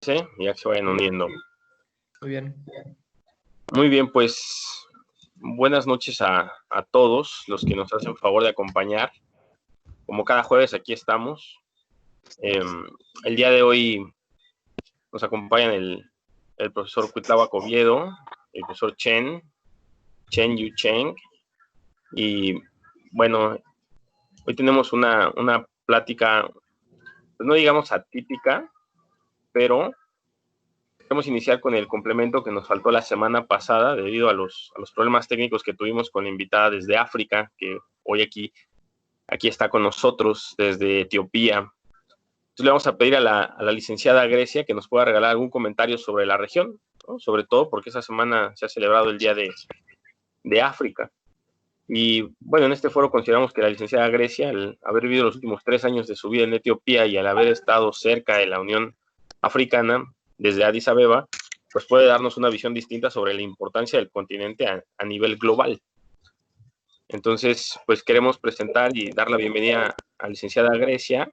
Sí, ya que se vayan uniendo. Muy bien. Muy bien, pues buenas noches a todos los que nos hacen favor de acompañar. Como cada jueves aquí estamos. El día de hoy nos acompañan el profesor Cuitláhuac Oviedo, el profesor Chen Yu Cheng, y bueno, hoy tenemos una plática, pues no digamos atípica, pero queremos iniciar con el complemento que nos faltó la semana pasada debido a los problemas técnicos que tuvimos con la invitada desde África, que hoy aquí está con nosotros desde Etiopía. Entonces le vamos a pedir a la licenciada Grecia que nos pueda regalar algún comentario sobre la región, ¿no? Sobre todo porque esa semana se ha celebrado el Día de África. Y bueno, en este foro consideramos que la licenciada Grecia, al haber vivido los últimos 3 años de su vida en Etiopía y al haber estado cerca de la Unión Africana desde Addis Abeba, pues puede darnos una visión distinta sobre la importancia del continente a nivel global. Entonces, pues queremos presentar y dar la bienvenida a la licenciada Grecia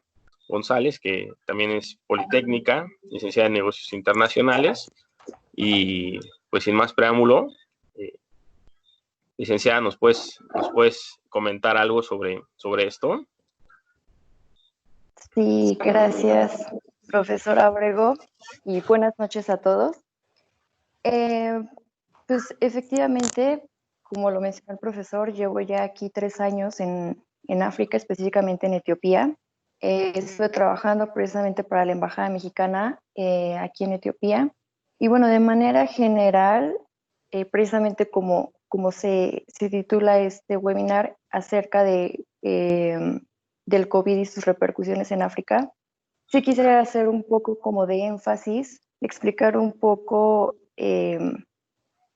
González, que también es politécnica, licenciada en negocios internacionales, y pues sin más preámbulo, licenciada, ¿nos puedes comentar algo sobre esto? Sí, gracias, profesor Abrego, y buenas noches a todos. Pues efectivamente, como lo mencionó el profesor, llevo ya aquí 3 años en África, específicamente en Etiopía. Estuve trabajando precisamente para la Embajada Mexicana aquí en Etiopía. Y bueno, de manera general, precisamente como se titula este webinar acerca del COVID y sus repercusiones en África, sí quisiera hacer un poco como de énfasis, explicar un poco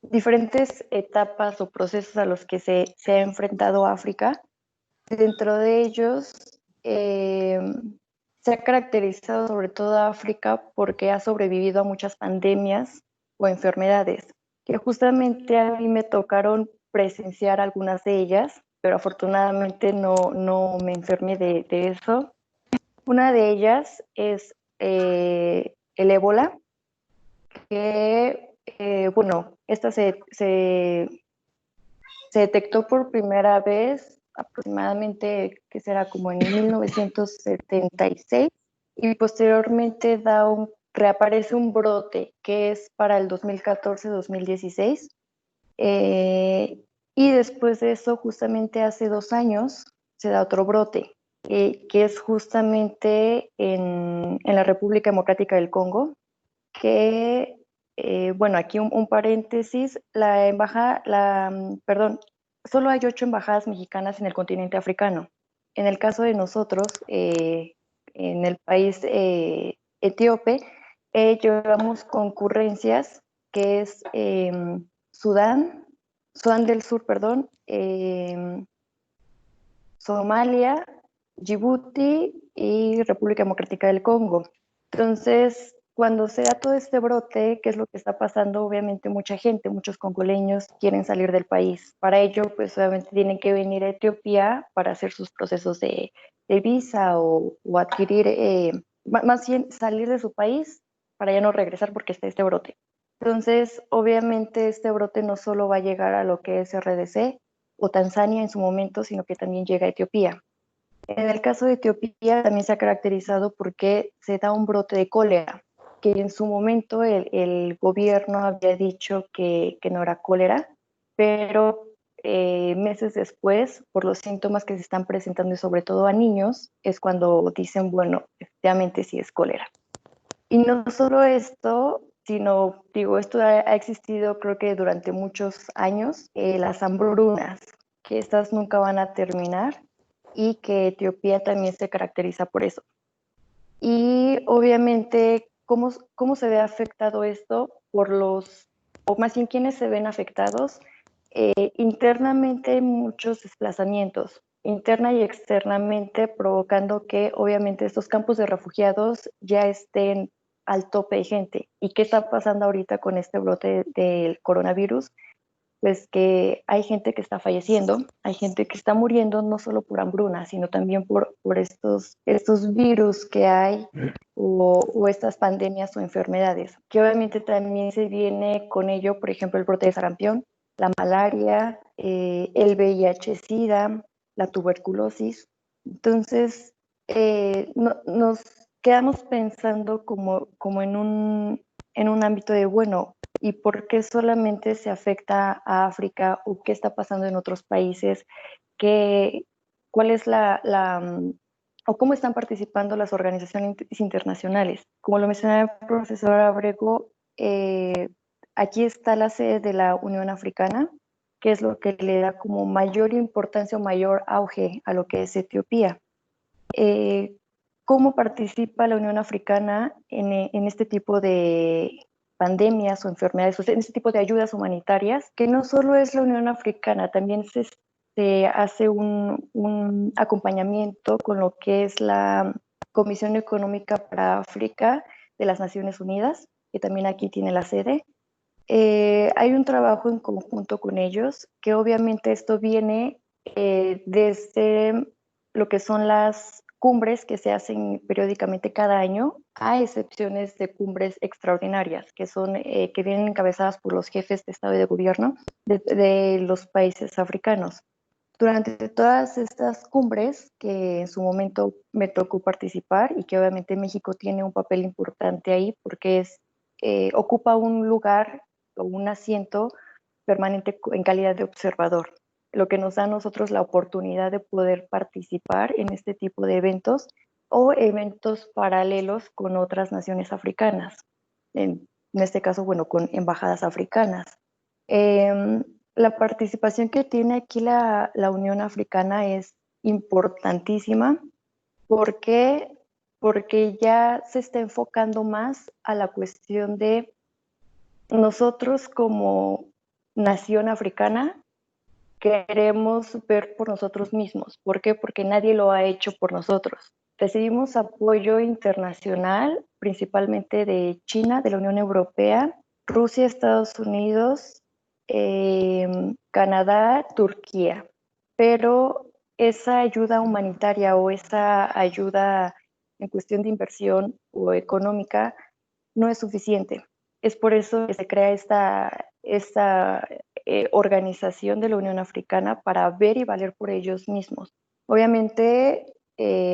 diferentes etapas o procesos a los que se ha enfrentado África. Dentro de ellos, se ha caracterizado sobre todo África porque ha sobrevivido a muchas pandemias o enfermedades, que justamente a mí me tocaron presenciar algunas de ellas, pero afortunadamente no me enfermé de eso. Una de ellas es el ébola, que, bueno, esta se detectó por primera vez aproximadamente, que será como en 1976, y posteriormente reaparece un brote que es para el 2014-2016. Y después de eso, justamente hace 2 años, se da otro brote, que es justamente en la República Democrática del Congo, que, bueno, aquí un paréntesis, solo hay 8 embajadas mexicanas en el continente africano. En el caso de nosotros, en el país etíope, llevamos concurrencias, que es Sudán del Sur, perdón, Somalia, Djibouti y República Democrática del Congo. Entonces, cuando se da todo este brote, ¿qué es lo que está pasando? Obviamente mucha gente, muchos congoleños quieren salir del país. Para ello, pues obviamente tienen que venir a Etiopía para hacer sus procesos de visa o adquirir, más bien salir de su país para ya no regresar porque está este brote. Entonces, obviamente este brote no solo va a llegar a lo que es RDC o Tanzania en su momento, sino que también llega a Etiopía. En el caso de Etiopía también se ha caracterizado porque se da un brote de cólera, que en su momento el gobierno había dicho que no era cólera, pero meses después, por los síntomas que se están presentando y sobre todo a niños, es cuando dicen, bueno, efectivamente sí es cólera. Y no solo esto, sino, digo, esto ha existido creo que durante muchos años, las hambrunas, que estas nunca van a terminar y que Etiopía también se caracteriza por eso. Y obviamente, ¿cómo se ve afectado esto? O más bien, ¿quiénes se ven afectados? Internamente hay muchos desplazamientos, interna y externamente, provocando que obviamente estos campos de refugiados ya estén al tope de gente. ¿Y qué está pasando ahorita con este brote del coronavirus? pues que hay gente que está falleciendo, hay gente que está muriendo no solo por hambruna, sino también por estos virus que hay o estas pandemias o enfermedades, que obviamente también se viene con ello, por ejemplo, el brote de sarampión, la malaria, el VIH-Sida, la tuberculosis. Entonces, nos quedamos pensando como en un ámbito de, bueno, ¿y por qué solamente se afecta a África o qué está pasando en otros países? ¿Cuál es o cómo están participando las organizaciones internacionales? Como lo mencionaba el profesor Abrego, aquí está la sede de la Unión Africana, que es lo que le da como mayor importancia o mayor auge a lo que es Etiopía. ¿Cómo participa la Unión Africana en este tipo de pandemias o enfermedades, o sea, en este tipo de ayudas humanitarias? Que no solo es la Unión Africana, también se hace un acompañamiento con lo que es la Comisión Económica para África de las Naciones Unidas, que también aquí tiene la sede. Hay un trabajo en conjunto con ellos, que obviamente esto viene desde lo que son las cumbres que se hacen periódicamente cada año, a excepciones de cumbres extraordinarias, que son que vienen encabezadas por los jefes de Estado y de Gobierno de los países africanos. Durante todas estas cumbres, que en su momento me tocó participar y que obviamente México tiene un papel importante ahí porque ocupa un lugar o un asiento permanente en calidad de observador, lo que nos da a nosotros la oportunidad de poder participar en este tipo de eventos o eventos paralelos con otras naciones africanas, en este caso, bueno, con embajadas africanas. La participación que tiene aquí la Unión Africana es importantísima porque, porque ya se está enfocando más a la cuestión de nosotros como nación africana queremos ver por nosotros mismos. ¿Por qué? Porque nadie lo ha hecho por nosotros. Recibimos apoyo internacional, principalmente de China, de la Unión Europea, Rusia, Estados Unidos, Canadá, Turquía. Pero esa ayuda humanitaria o esa ayuda en cuestión de inversión o económica no es suficiente. Es por eso que se crea esta organización de la Unión Africana para ver y valer por ellos mismos. Obviamente,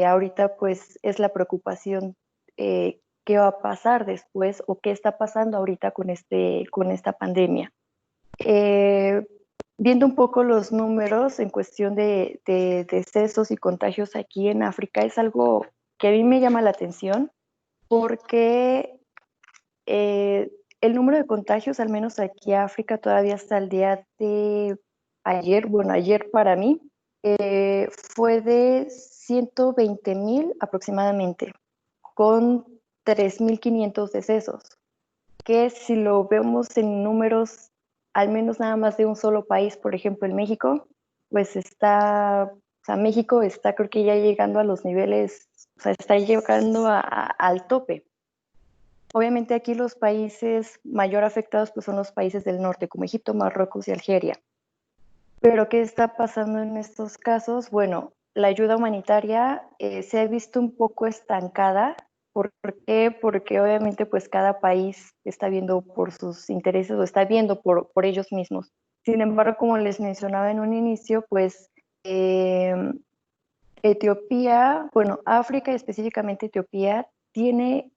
ahorita pues es la preocupación qué va a pasar después o qué está pasando ahorita con esta pandemia. Viendo un poco los números en cuestión de decesos y contagios aquí en África, es algo que a mí me llama la atención porque el número de contagios, al menos aquí en África, todavía hasta el día de ayer, bueno, ayer para mí, fue de 120,000 aproximadamente, con 3,500 decesos, que si lo vemos en números, al menos nada más de un solo país, por ejemplo, en México, pues o sea, México está creo que ya llegando a los niveles, o sea, está llegando al tope. Obviamente aquí los países mayor afectados pues son los países del norte, como Egipto, Marruecos y Algeria. Pero ¿qué está pasando en estos casos? Bueno, la ayuda humanitaria se ha visto un poco estancada. ¿Por qué? Porque obviamente pues cada país está viendo por sus intereses o está viendo por ellos mismos. Sin embargo, como les mencionaba en un inicio, pues Etiopía, bueno, África, específicamente Etiopía, tiene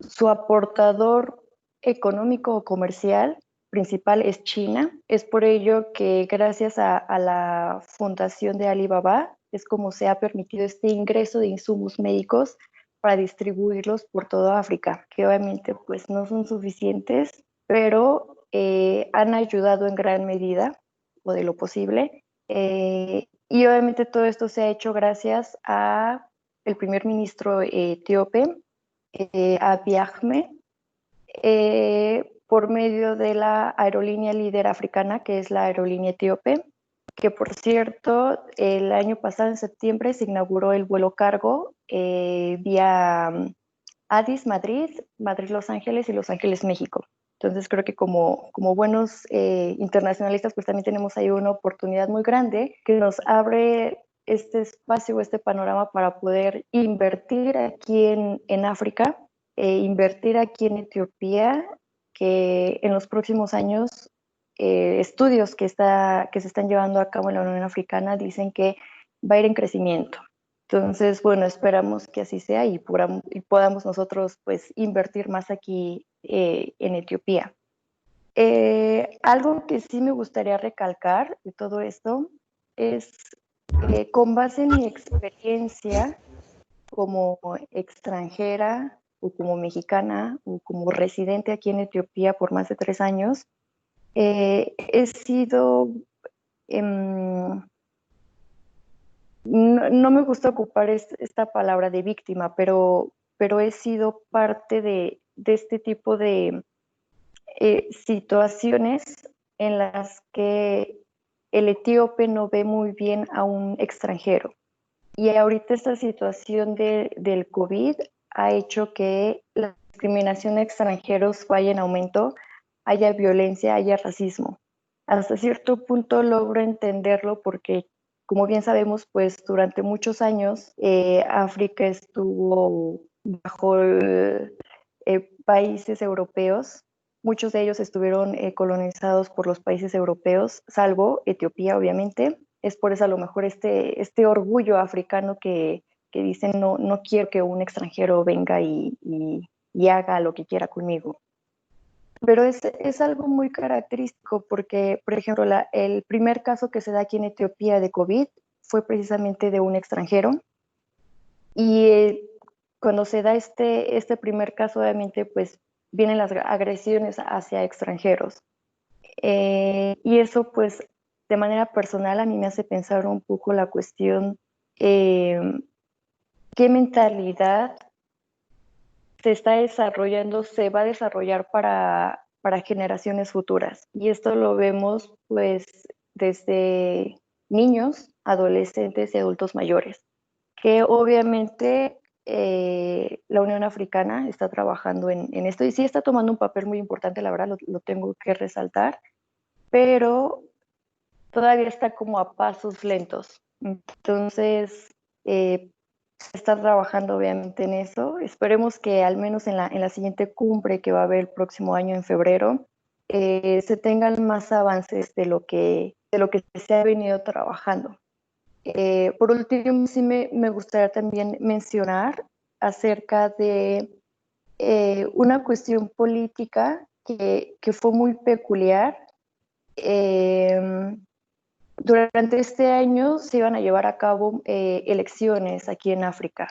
su aportador económico o comercial principal es China. Es por ello que gracias a la fundación de Alibaba es como se ha permitido este ingreso de insumos médicos para distribuirlos por toda África, que obviamente pues no son suficientes, pero han ayudado en gran medida o de lo posible. Y obviamente todo esto se ha hecho gracias a el primer ministro etíope, Abiy Ahmed, por medio de la aerolínea líder africana, que es la aerolínea etíope, que por cierto, el año pasado, en septiembre, se inauguró el vuelo cargo vía Addis, Madrid, Madrid, Los Ángeles y Los Ángeles, México. Entonces creo que como buenos internacionalistas, pues también tenemos ahí una oportunidad muy grande que nos abre este espacio, este panorama para poder invertir aquí en África, invertir aquí en Etiopía, que en los próximos años estudios que se están llevando a cabo en la Unión Africana dicen que va a ir en crecimiento. Entonces, bueno, esperamos que así sea y podamos nosotros pues invertir más aquí en Etiopía. Algo que sí me gustaría recalcar de todo esto es con base en mi experiencia como extranjera o como mexicana o como residente aquí en Etiopía por más de 3 años, he sido, no me gusta ocupar esta palabra de víctima, pero he sido parte de este tipo de situaciones en las que el etíope no ve muy bien a un extranjero. Y ahorita esta situación del COVID ha hecho que la discriminación a extranjeros vaya en aumento, haya violencia, haya racismo. Hasta cierto punto logro entenderlo porque, como bien sabemos, pues durante muchos años África estuvo bajo países europeos. Muchos de ellos estuvieron colonizados por los países europeos, salvo Etiopía, obviamente. Es por eso a lo mejor este orgullo africano que dicen no quiero que un extranjero venga y haga lo que quiera conmigo. Pero es algo muy característico porque, por ejemplo, el primer caso que se da aquí en Etiopía de COVID fue precisamente de un extranjero. Y cuando se da este primer caso, obviamente, pues vienen las agresiones hacia extranjeros. Y eso, pues, de manera personal, a mí me hace pensar un poco la cuestión, qué mentalidad se está desarrollando, se va a desarrollar para generaciones futuras. Y esto lo vemos, pues, desde niños, adolescentes y adultos mayores, que obviamente la Unión Africana está trabajando en esto y sí está tomando un papel muy importante, la verdad, lo tengo que resaltar, pero todavía está como a pasos lentos. Entonces, se está trabajando obviamente en eso. Esperemos que al menos en la siguiente cumbre que va a haber el próximo año en febrero, se tengan más avances de lo que se ha venido trabajando. Por último, sí me gustaría también mencionar acerca de una cuestión política que fue muy peculiar. Durante este año se iban a llevar a cabo elecciones aquí en África,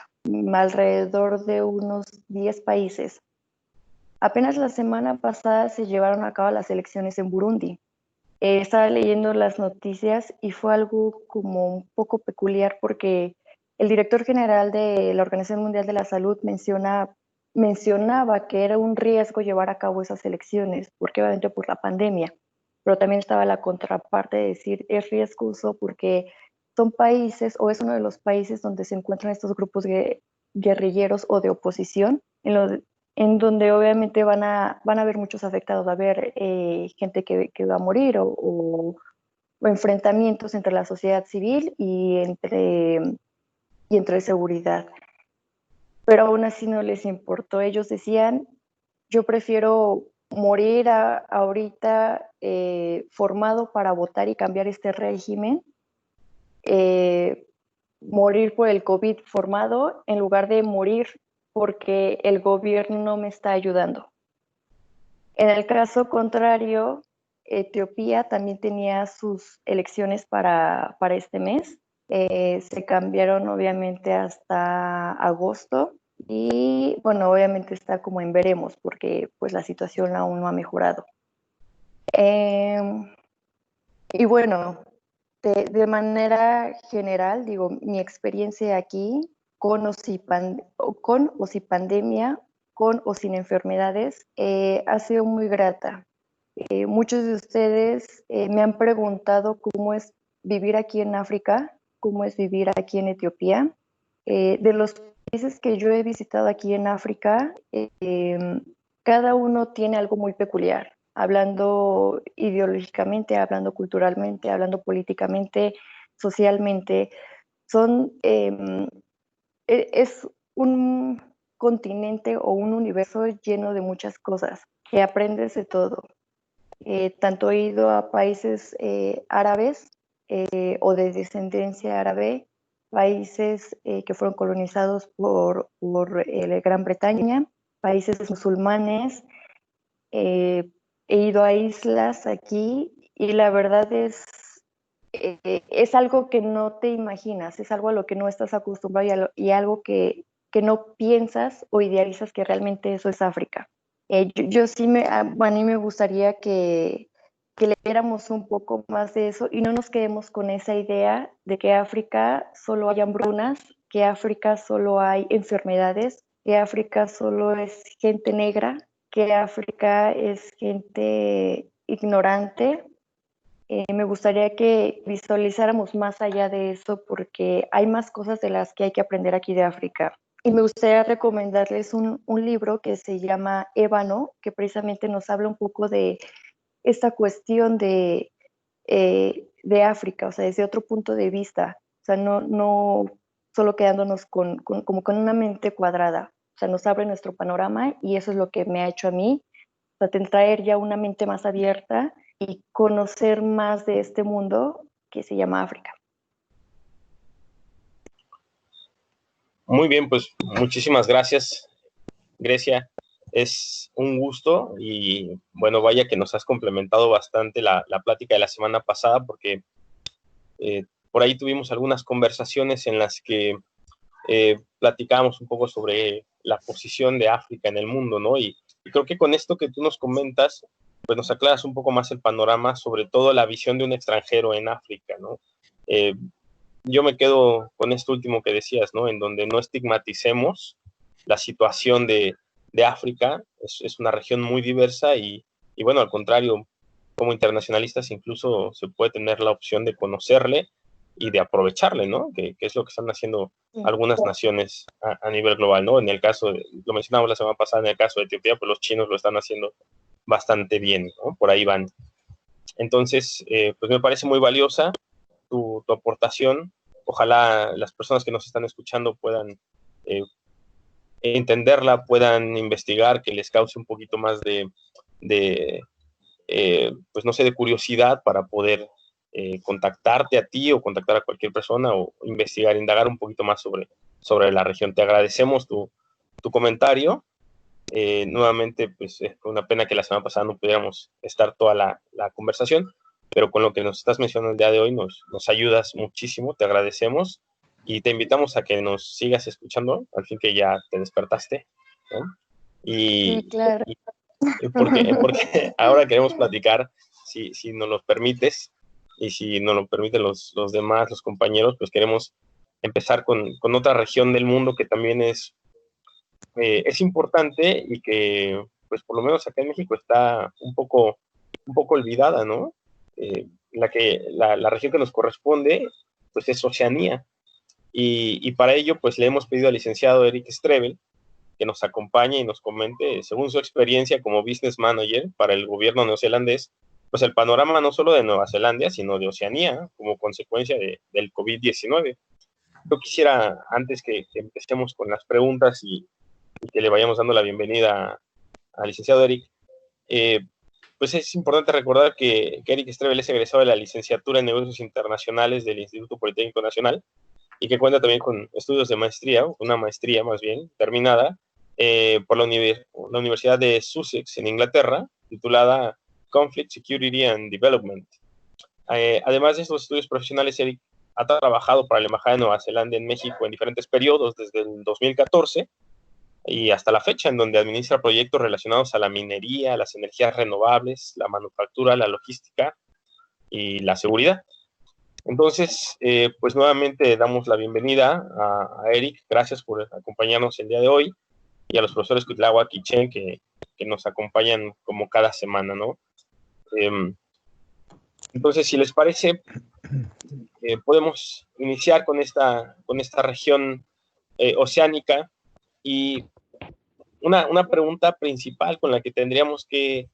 alrededor de unos 10 países. Apenas la semana pasada se llevaron a cabo las elecciones en Burundi. Estaba leyendo las noticias y fue algo como un poco peculiar porque el director general de la Organización Mundial de la Salud mencionaba que era un riesgo llevar a cabo esas elecciones, porque obviamente por la pandemia, pero también estaba la contraparte de decir es riesgoso porque son países o es uno de los países donde se encuentran estos grupos guerrilleros o de oposición, en donde obviamente van a haber muchos afectados, va a haber gente que va a morir o enfrentamientos entre la sociedad civil y entre seguridad. Pero aún así no les importó. Ellos decían, yo prefiero morir ahorita formado para votar y cambiar este régimen, morir por el COVID formado en lugar de morir porque el gobierno no me está ayudando. En el caso contrario, Etiopía también tenía sus elecciones para este mes. Se cambiaron obviamente hasta agosto y bueno, obviamente está como en veremos porque pues la situación aún no ha mejorado. Y bueno, de manera general, digo, mi experiencia aquí con o sin pandemia, con o sin enfermedades, ha sido muy grata. Muchos de ustedes me han preguntado cómo es vivir aquí en África, cómo es vivir aquí en Etiopía. De los países que yo he visitado aquí en África, cada uno tiene algo muy peculiar, hablando ideológicamente, hablando culturalmente, hablando políticamente, socialmente. Son, es un continente o un universo lleno de muchas cosas, que aprendes de todo. Tanto he ido a países árabes o de descendencia árabe, países que fueron colonizados por Gran Bretaña, países musulmanes, eh, he ido a islas aquí y la verdad es algo que no te imaginas, es algo a lo que no estás acostumbrado y algo que no piensas o idealizas que realmente eso es África. Yo sí a mí me gustaría que leyéramos un poco más de eso y no nos quedemos con esa idea de que África solo hay hambrunas, que África solo hay enfermedades, que África solo es gente negra, que África es gente ignorante. Me gustaría que visualizáramos más allá de eso porque hay más cosas de las que hay que aprender aquí de África. Y me gustaría recomendarles un libro que se llama Ébano, que precisamente nos habla un poco de esta cuestión de África, o sea, desde otro punto de vista, o sea, no solo quedándonos como con una mente cuadrada, o sea, nos abre nuestro panorama y eso es lo que me ha hecho a mí, o sea, traer ya una mente más abierta y conocer más de este mundo que se llama África. Muy bien, pues muchísimas gracias, Grecia. Es un gusto y bueno, vaya que nos has complementado bastante la plática de la semana pasada porque por ahí tuvimos algunas conversaciones en las que platicábamos un poco sobre la posición de África en el mundo, ¿no? Y creo que con esto que tú nos comentas, pues nos aclaras un poco más el panorama, sobre todo la visión de un extranjero en África, ¿no? Yo me quedo con esto último que decías, ¿no? En donde no estigmaticemos la situación de África, es una región muy diversa y bueno, al contrario, como internacionalistas incluso se puede tener la opción de conocerle y de aprovecharle, ¿no? Que es lo que están haciendo algunas naciones a nivel global, ¿no? En el caso, lo mencionamos la semana pasada, en el caso de Etiopía, pues los chinos lo están haciendo bastante bien, ¿no? Por ahí van. Entonces, pues me parece muy valiosa tu aportación. Ojalá las personas que nos están escuchando puedan entenderla, puedan investigar, que les cause un poquito más de pues no sé, de curiosidad para poder contactarte a ti o contactar a cualquier persona o investigar, indagar un poquito más sobre la región. Te agradecemos tu comentario. Nuevamente, pues fue una pena que la semana pasada no pudiéramos estar toda la conversación, pero con lo que nos estás mencionando el día de hoy nos ayudas muchísimo, te agradecemos y te invitamos a que nos sigas escuchando, al fin que ya te despertaste, ¿no? Sí, claro. Porque ahora queremos platicar, si nos lo permites y si nos lo permiten los demás, los compañeros, pues queremos empezar con otra región del mundo que también es importante y que, pues por lo menos acá en México está un poco olvidada, ¿no? La región que nos corresponde, pues es Oceanía. Y para ello, pues le hemos pedido al licenciado Eric Strebel que nos acompañe y nos comente, según su experiencia como business manager para el gobierno neozelandés, pues el panorama no solo de Nueva Zelanda, sino de Oceanía, como consecuencia del COVID-19. Yo quisiera, antes que empecemos con las preguntas y que le vayamos dando la bienvenida al licenciado Eric, pues es importante recordar que Eric Strebel es egresado de la licenciatura en negocios internacionales del Instituto Politécnico Nacional y que cuenta también con estudios de maestría, una maestría más bien, terminada por la Universidad de Sussex en Inglaterra, titulada Conflict, Security and Development. Además de estos estudios profesionales, Eric ha trabajado para la Embajada de Nueva Zelanda en México en diferentes periodos, desde el 2014 y hasta la fecha, en donde administra proyectos relacionados a la minería, las energías renovables, la manufactura, la logística y la seguridad. Entonces, pues nuevamente damos la bienvenida a Eric. Gracias por acompañarnos el día de hoy y a los profesores Cuitláhuac y Chen que nos acompañan como cada semana, ¿no? Entonces, si les parece, podemos iniciar con esta región oceánica y una pregunta principal con la que tendríamos que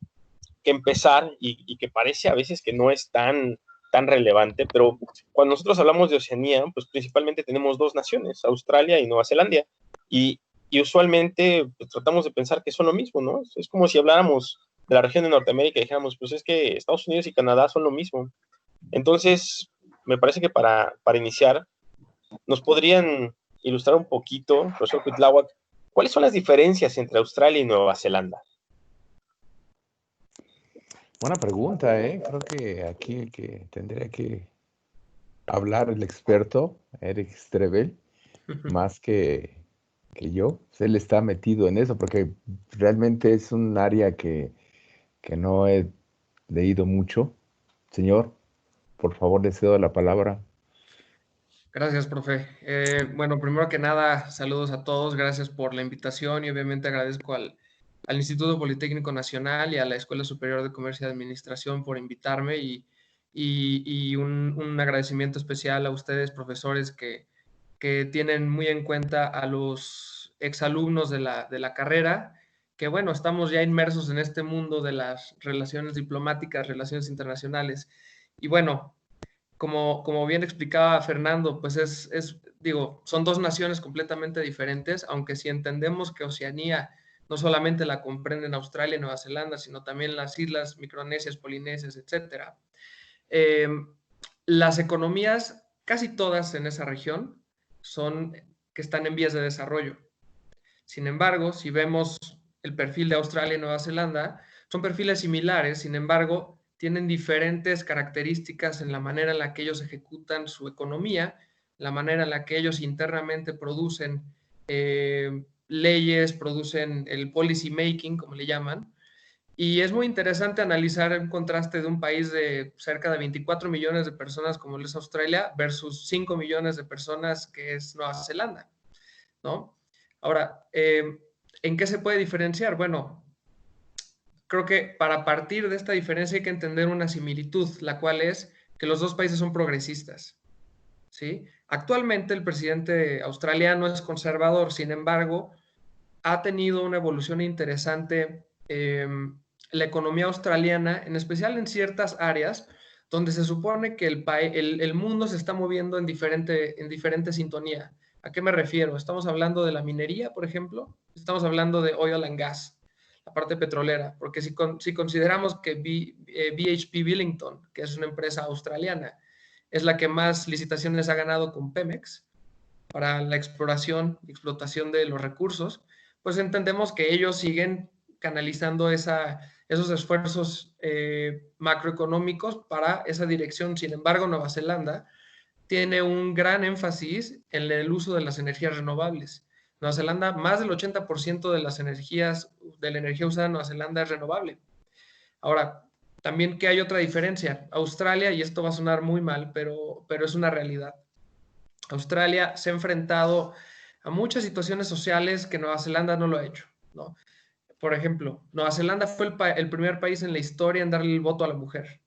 empezar y que parece a veces que no es tan relevante, pero cuando nosotros hablamos de Oceanía, pues principalmente tenemos dos naciones, Australia y Nueva Zelanda, y usualmente pues, tratamos de pensar que son lo mismo, ¿no? Es como si habláramos de la región de Norteamérica y dijéramos, pues es que Estados Unidos y Canadá son lo mismo. Entonces, me parece que para iniciar, nos podrían ilustrar un poquito, profesor Cuitláhuac, ¿cuáles son las diferencias entre Australia y Nueva Zelanda? Buena pregunta, ¿eh? Creo que aquí el que tendría que hablar el experto, Eric Strebel, más que yo. Él está metido en eso porque realmente es un área que no he leído mucho. Señor, por favor, le cedo la palabra. Gracias, profe. Bueno, primero que nada, saludos a todos. Gracias por la invitación y obviamente agradezco al Instituto Politécnico Nacional y a la Escuela Superior de Comercio y Administración por invitarme y un agradecimiento especial a ustedes, profesores, que tienen muy en cuenta a los exalumnos de la carrera, que bueno, estamos ya inmersos en este mundo de las relaciones diplomáticas, relaciones internacionales. Y bueno, como bien explicaba Fernando, pues digo, son dos naciones completamente diferentes, aunque si entendemos que Oceanía no solamente la comprenden Australia y Nueva Zelanda, sino también las islas micronesias, polinesias, etcétera. Las economías, casi todas en esa región, son que están en vías de desarrollo. Sin embargo, si vemos el perfil de Australia y Nueva Zelanda, son perfiles similares, sin embargo, tienen diferentes características en la manera en la que ellos ejecutan su economía, la manera en la que ellos internamente producen leyes, producen el policy making, como le llaman. Y es muy interesante analizar el contraste de un país de cerca de 24 millones de personas como es Australia versus 5 millones de personas que es Nueva Zelanda, ¿no? Ahora, ¿en qué se puede diferenciar? Bueno, creo que para partir de esta diferencia hay que entender una similitud, la cual es que los dos países son progresistas, ¿sí? Actualmente el presidente australiano es conservador, sin embargo, ha tenido una evolución interesante la economía australiana, en especial en ciertas áreas donde se supone que el mundo se está moviendo en diferente sintonía. ¿A qué me refiero? Estamos hablando de la minería, por ejemplo, estamos hablando de oil and gas, la parte petrolera, porque si consideramos que BHP Billiton, que es una empresa australiana, es la que más licitaciones ha ganado con Pemex para la exploración y explotación de los recursos, pues entendemos que ellos siguen canalizando esos esfuerzos macroeconómicos para esa dirección. Sin embargo, Nueva Zelanda tiene un gran énfasis en el uso de las energías renovables. Nueva Zelanda, más del 80% de de la energía usada en Nueva Zelanda es renovable. Ahora, también que hay otra diferencia. Australia, y esto va a sonar muy mal, pero es una realidad. Australia se ha enfrentado a muchas situaciones sociales que Nueva Zelanda no lo ha hecho, ¿no? Por ejemplo, Nueva Zelanda fue el primer país en la historia en darle el voto a la mujer.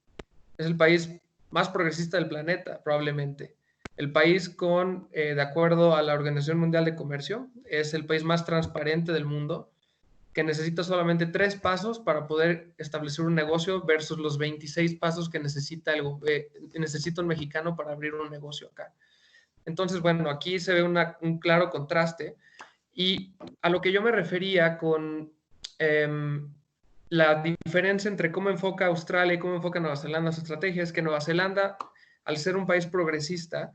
Es el país más progresista del planeta, probablemente. El país de acuerdo a la Organización Mundial de Comercio, es el país más transparente del mundo, que necesita solamente 3 pasos para poder establecer un negocio versus los 26 pasos que necesita un mexicano para abrir un negocio acá. Entonces, bueno, aquí se ve un claro contraste. Y a lo que yo me refería con la diferencia entre cómo enfoca Australia y cómo enfoca Nueva Zelanda su estrategia es que Nueva Zelanda, al ser un país progresista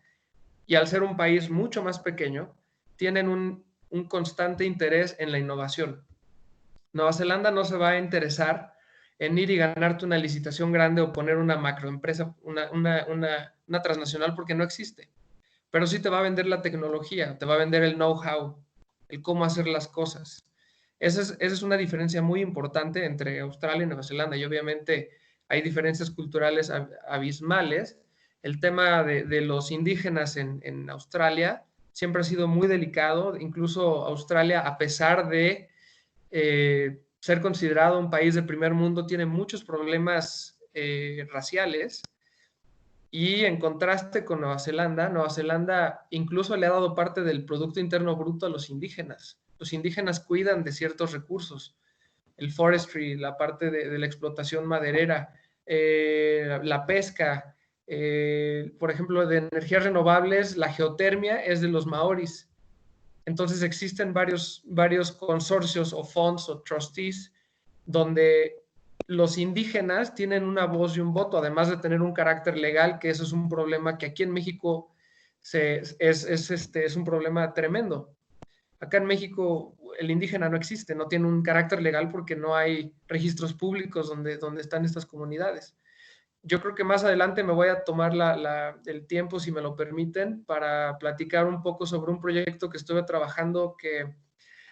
y al ser un país mucho más pequeño, tienen un constante interés en la innovación. Nueva Zelanda no se va a interesar en ir y ganarte una licitación grande o poner una macroempresa, una transnacional, porque no existe. Pero sí te va a vender la tecnología, te va a vender el know-how, el cómo hacer las cosas. Esa es una diferencia muy importante entre Australia y Nueva Zelanda, y obviamente hay diferencias culturales abismales. El tema de los indígenas en Australia siempre ha sido muy delicado, incluso Australia, a pesar de ser considerado un país de primer mundo, tiene muchos problemas raciales. Y en contraste con Nueva Zelanda incluso le ha dado parte del Producto Interno Bruto a los indígenas. los indígenas cuidan de ciertos recursos, el forestry, la parte de la explotación maderera, la pesca, por ejemplo, de energías renovables, la geotermia es de los maoris. Entonces existen varios consorcios o funds o trustees donde los indígenas tienen una voz y un voto, además de tener un carácter legal, que eso es un problema que aquí en México es un problema tremendo. Acá en México el indígena no existe, no tiene un carácter legal porque no hay registros públicos donde están estas comunidades. Yo creo que más adelante me voy a tomar el tiempo, si me lo permiten, para platicar un poco sobre un proyecto que estuve trabajando que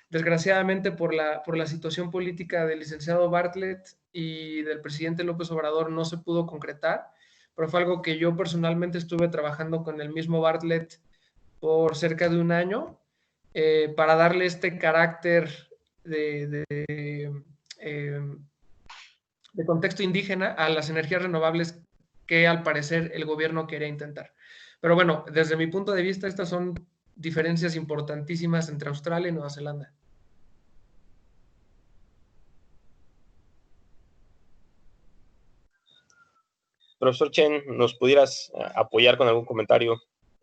desgraciadamente por la situación política del licenciado Bartlett y del presidente López Obrador no se pudo concretar, pero fue algo que yo personalmente estuve trabajando con el mismo Bartlett por cerca de un año para darle este carácter de contexto indígena a las energías renovables que al parecer el gobierno quería intentar. Pero bueno, desde mi punto de vista, estas son diferencias importantísimas entre Australia y Nueva Zelanda. Profesor Chen, ¿nos pudieras apoyar con algún comentario?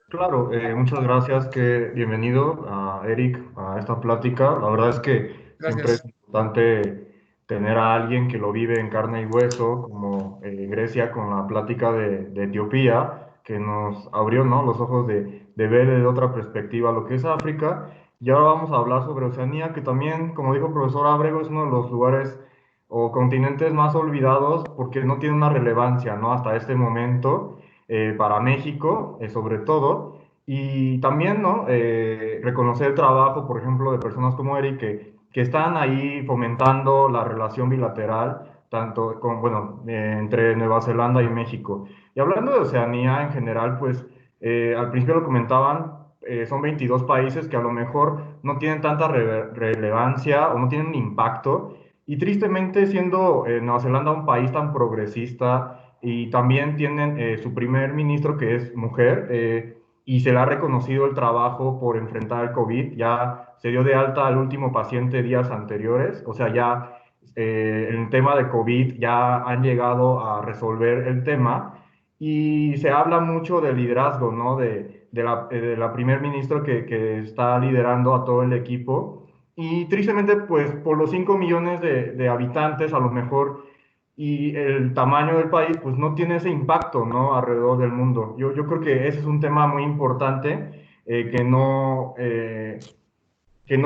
Claro, muchas gracias, bienvenido a Eric a esta plática. La verdad es que siempre es Gracias. importante tener a alguien que lo vive en carne y hueso, como Grecia con la plática de Etiopía, que nos abrió, ¿no?, los ojos de ver de otra perspectiva lo que es África. Y ahora vamos a hablar sobre Oceanía, que también, como dijo el profesor Ábrego, es uno de los lugares o continentes más olvidados porque no tiene una relevancia, ¿no?, hasta este momento. Para México, sobre todo, y también, ¿no?, reconocer el trabajo, por ejemplo, de personas como Eric, que están ahí fomentando la relación bilateral, tanto con, bueno, entre Nueva Zelanda y México. Y hablando de Oceanía en general, pues al principio lo comentaban, son 22 países que a lo mejor no tienen tanta relevancia o no tienen impacto, y tristemente siendo Nueva Zelanda un país tan progresista, y también tienen su primer ministro que es mujer, y se le ha reconocido el trabajo por enfrentar el COVID. Ya se dio de alta al último paciente días anteriores, o sea, ya en el tema de COVID ya han llegado a resolver el tema, y se habla mucho del liderazgo, ¿no?, de la primer ministro que está liderando a todo el equipo. Y tristemente, pues por los 5 millones de habitantes, a lo mejor, y el tamaño del país, pues no tiene ese impacto, ¿no?, alrededor del mundo. Yo creo que ese es un tema muy importante, que no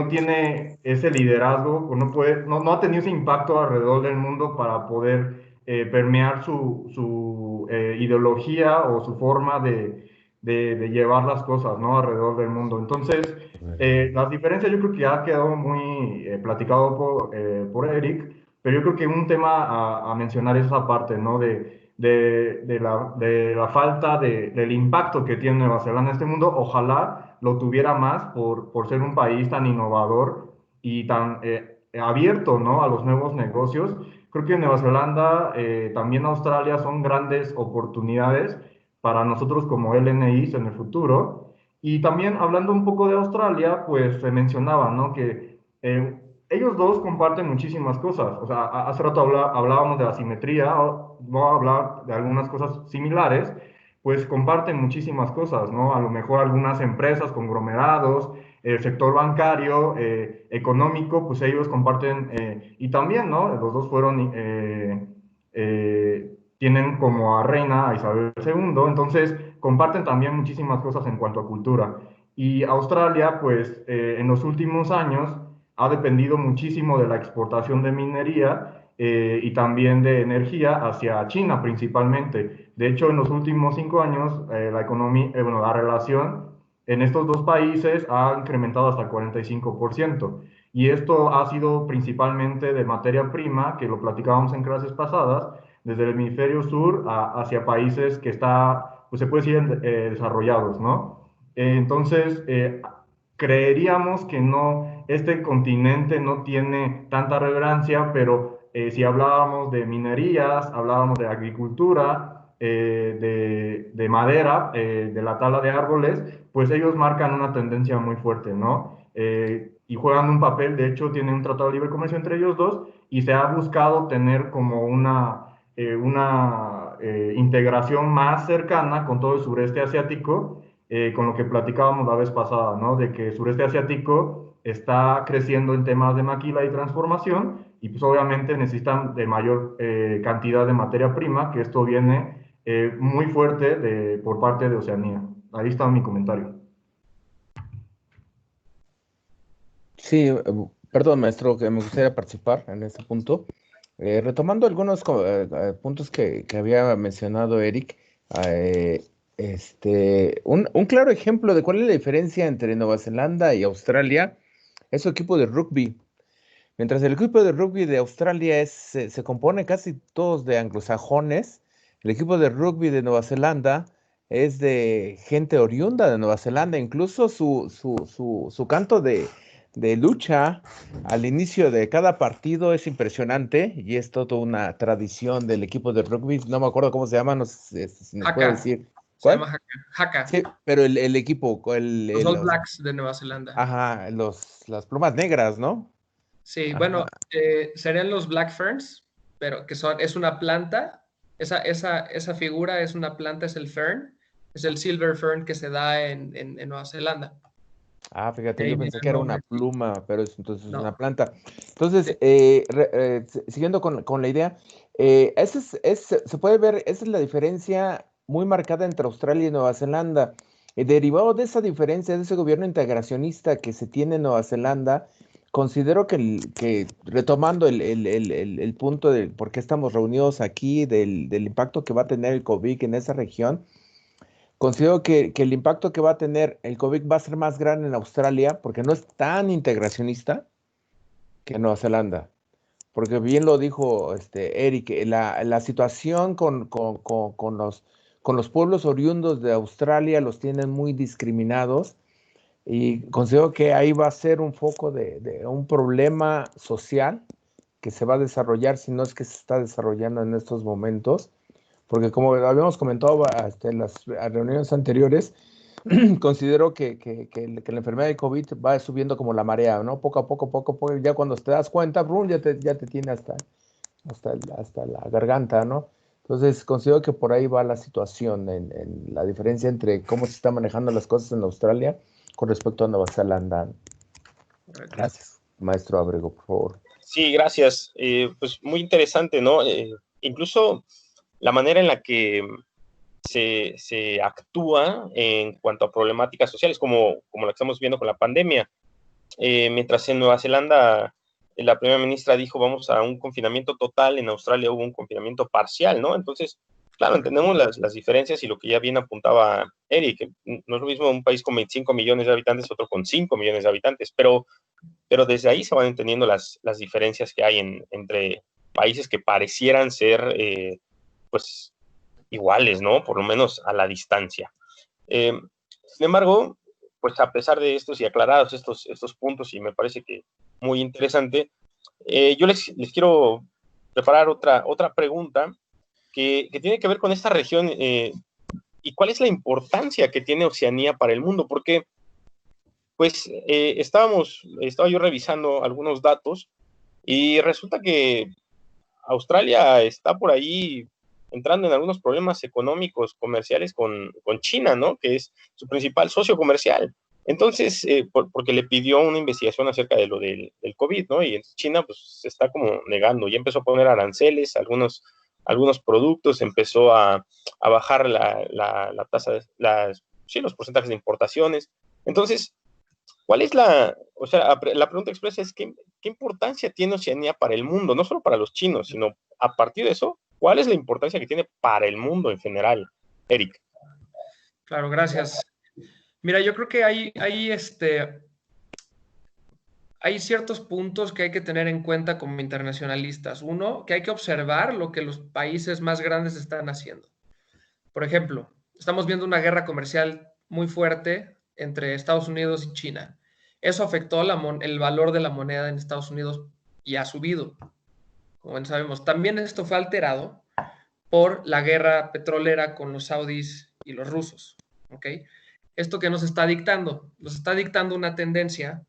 tiene ese liderazgo, o no ha tenido ese impacto alrededor del mundo para poder permear su ideología o su forma de llevar las cosas, ¿no?, alrededor del mundo. Entonces, las diferencias yo creo que ha quedado muy platicado por Eric, pero yo creo que un tema a mencionar es esa parte, ¿no?, de la falta del impacto que tiene Nueva Zelanda en este mundo. Ojalá lo tuviera más por ser un país tan innovador y tan abierto, ¿no?, a los nuevos negocios. Creo que Nueva Zelanda, también Australia, son grandes oportunidades para nosotros como LNIs en el futuro. Y también hablando un poco de Australia, pues se mencionaba, ¿no?, que ellos dos comparten muchísimas cosas. O sea, hace rato hablábamos de la simetría, voy a hablar de algunas cosas similares, pues comparten muchísimas cosas, ¿no? A lo mejor algunas empresas, conglomerados, el sector bancario, económico, pues ellos comparten, y también, ¿no?, los dos tienen como a reina a Isabel II, entonces comparten también muchísimas cosas en cuanto a cultura. Y Australia, pues en los últimos años ha dependido muchísimo de la exportación de minería y también de energía hacia China principalmente. De hecho, en los últimos 5 años, la economía, bueno, la relación en estos dos países ha incrementado hasta el 45%. Y esto ha sido principalmente de materia prima, que lo platicábamos en clases pasadas, desde el hemisferio sur hacia países que pues se puede decir, desarrollados, ¿no? Entonces, creeríamos que no, este continente no tiene tanta relevancia, pero si hablábamos de minerías, hablábamos de agricultura, de madera, de la tala de árboles, pues ellos marcan una tendencia muy fuerte, ¿no? y juegan un papel. De hecho, tienen un tratado de libre comercio entre ellos dos y se ha buscado tener como una integración más cercana con todo el sureste asiático, con lo que platicábamos la vez pasada, ¿no? De que el sureste asiático está creciendo en temas de maquila y transformación y pues obviamente necesitan de mayor cantidad de materia prima, que esto viene muy fuerte por parte de Oceanía. Ahí está mi comentario. Sí, perdón, maestro, que me gustaría participar en este punto. Retomando algunos puntos que había mencionado Eric, eh, un claro ejemplo de cuál es la diferencia entre Nueva Zelanda y Australia es su equipo de rugby. Mientras el equipo de rugby de Australia se compone casi todos de anglosajones, el equipo de rugby de Nueva Zelanda es de gente oriunda de Nueva Zelanda. Incluso su canto de lucha al inicio de cada partido es impresionante y es toda una tradición del equipo de rugby. No me acuerdo cómo se llama, no sé si nos puede Haka. decir. Se ¿Cuál? llama Haka. Haka. Sí, pero el equipo, Los All Blacks de Nueva Zelanda. ajá, las plumas negras, ¿no? Sí, Ajá. bueno, serían los Black Ferns, pero es una planta. Esa figura es una planta, es el fern, es el silver fern que se da en Nueva Zelanda. Ah, fíjate, Ahí yo viene pensé que el era una nombre. pluma, pero entonces es No. una planta. Entonces, Sí. siguiendo con la idea, se puede ver, esa es la diferencia muy marcada entre Australia y Nueva Zelanda. Derivado de esa diferencia, de ese gobierno integracionista que se tiene en Nueva Zelanda, considero que retomando el punto de por qué estamos reunidos aquí, del impacto que va a tener el COVID en esa región. Considero que el impacto que va a tener el COVID va a ser más grande en Australia porque no es tan integracionista que en Nueva Zelanda. Porque bien lo dijo Eric, la situación con los pueblos oriundos de Australia los tienen muy discriminados y considero que ahí va a ser un foco de un problema social que se va a desarrollar, si no es que se está desarrollando en estos momentos. Porque como habíamos comentado en las reuniones anteriores, considero que la enfermedad de COVID va subiendo como la marea, ¿no? Poco a poco, ya cuando te das cuenta, brum, ya te tiene hasta la garganta, ¿no? Entonces, considero que por ahí va la situación, en la diferencia entre cómo se están manejando las cosas en Australia con respecto a Nueva Zelanda. Correcto. Gracias, maestro Abrego, por favor. Sí, gracias. Pues muy interesante, ¿no? Incluso la manera en la que se actúa en cuanto a problemáticas sociales, como la que estamos viendo con la pandemia. Mientras en Nueva Zelanda la primera ministra dijo vamos a un confinamiento total, en Australia hubo un confinamiento parcial, ¿no? Entonces, claro, entendemos las diferencias y lo que ya bien apuntaba Eric, no es lo mismo un país con 25 millones de habitantes, otro con 5 millones de habitantes, pero desde ahí se van entendiendo las diferencias que hay entre países que parecieran ser, pues, iguales, ¿no? Por lo menos a la distancia. Sin embargo, pues a pesar de estos y aclarados estos puntos, y me parece que muy interesante, yo les quiero preparar otra pregunta que tiene que ver con esta región y cuál es la importancia que tiene Oceanía para el mundo, porque pues estaba yo revisando algunos datos y resulta que Australia está por ahí entrando en algunos problemas económicos, comerciales con China, ¿no? Que es su principal socio comercial. Entonces, porque le pidió una investigación acerca de lo del COVID, ¿no? Y China, pues, se está como negando. Ya empezó a poner aranceles a algunos productos, empezó a bajar la tasa, sí, los porcentajes de importaciones. Entonces, ¿cuál es o sea, la pregunta expresa es qué importancia tiene Oceanía para el mundo? No solo para los chinos, sino a partir de eso, ¿cuál es la importancia que tiene para el mundo en general? Eric. Claro, gracias. Mira, yo creo que hay ciertos puntos que hay que tener en cuenta como internacionalistas. Uno, que hay que observar lo que los países más grandes están haciendo. Por ejemplo, estamos viendo una guerra comercial muy fuerte entre Estados Unidos y China. Eso afectó el valor de la moneda en Estados Unidos y ha subido, como sabemos. También esto fue alterado por la guerra petrolera con los saudis y los rusos. ¿Okay? ¿Esto que nos está dictando? Nos está dictando una tendencia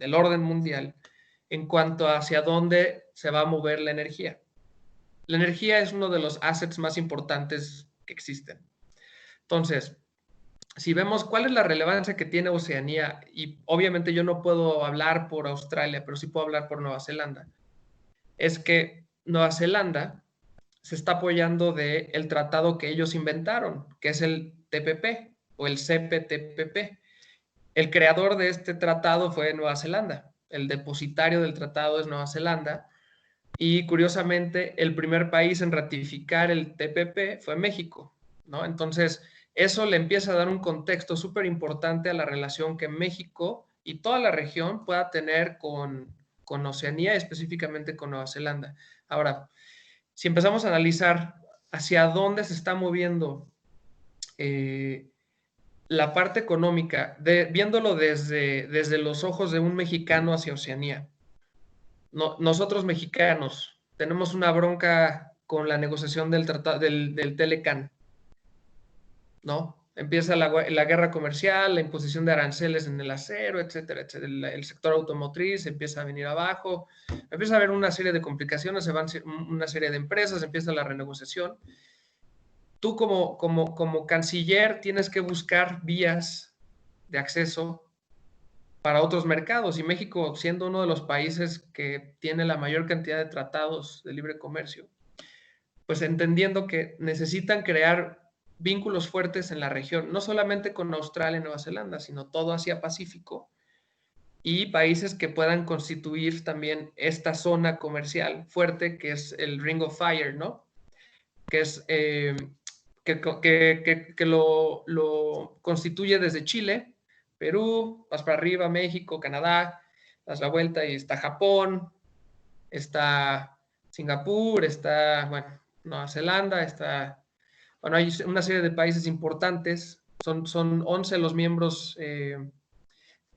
del orden mundial en cuanto a hacia dónde se va a mover la energía. La energía es uno de los assets más importantes que existen. Entonces, si vemos cuál es la relevancia que tiene Oceanía, y obviamente yo no puedo hablar por Australia, pero sí puedo hablar por Nueva Zelanda, es que Nueva Zelanda se está apoyando del tratado que ellos inventaron, que es el TPP o el CPTPP. El creador de este tratado fue Nueva Zelanda. El depositario del tratado es Nueva Zelanda. Y curiosamente, el primer país en ratificar el TPP fue México, ¿no? Entonces, eso le empieza a dar un contexto súper importante a la relación que México y toda la región pueda tener con Oceanía, específicamente con Nueva Zelanda. Ahora, si empezamos a analizar hacia dónde se está moviendo la parte económica, viéndolo desde los ojos de un mexicano hacia Oceanía, nosotros mexicanos tenemos una bronca con la negociación del Telecan, ¿no? Empieza la guerra comercial, la imposición de aranceles en el acero, etcétera, etcétera. El sector automotriz empieza a venir abajo, empieza a haber una serie de complicaciones, se van una serie de empresas, empieza la renegociación. Tú como canciller tienes que buscar vías de acceso para otros mercados, y México, siendo uno de los países que tiene la mayor cantidad de tratados de libre comercio, pues entendiendo que necesitan crear vínculos fuertes en la región, no solamente con Australia y Nueva Zelanda, sino todo Asia-Pacífico, y países que puedan constituir también esta zona comercial fuerte, que es el Ring of Fire, ¿no? Que es que lo constituye desde Chile, Perú, vas para arriba, México, Canadá, das la vuelta y está Japón, está Singapur, está, bueno, Nueva Zelanda, está, bueno, hay una serie de países importantes, son 11 los miembros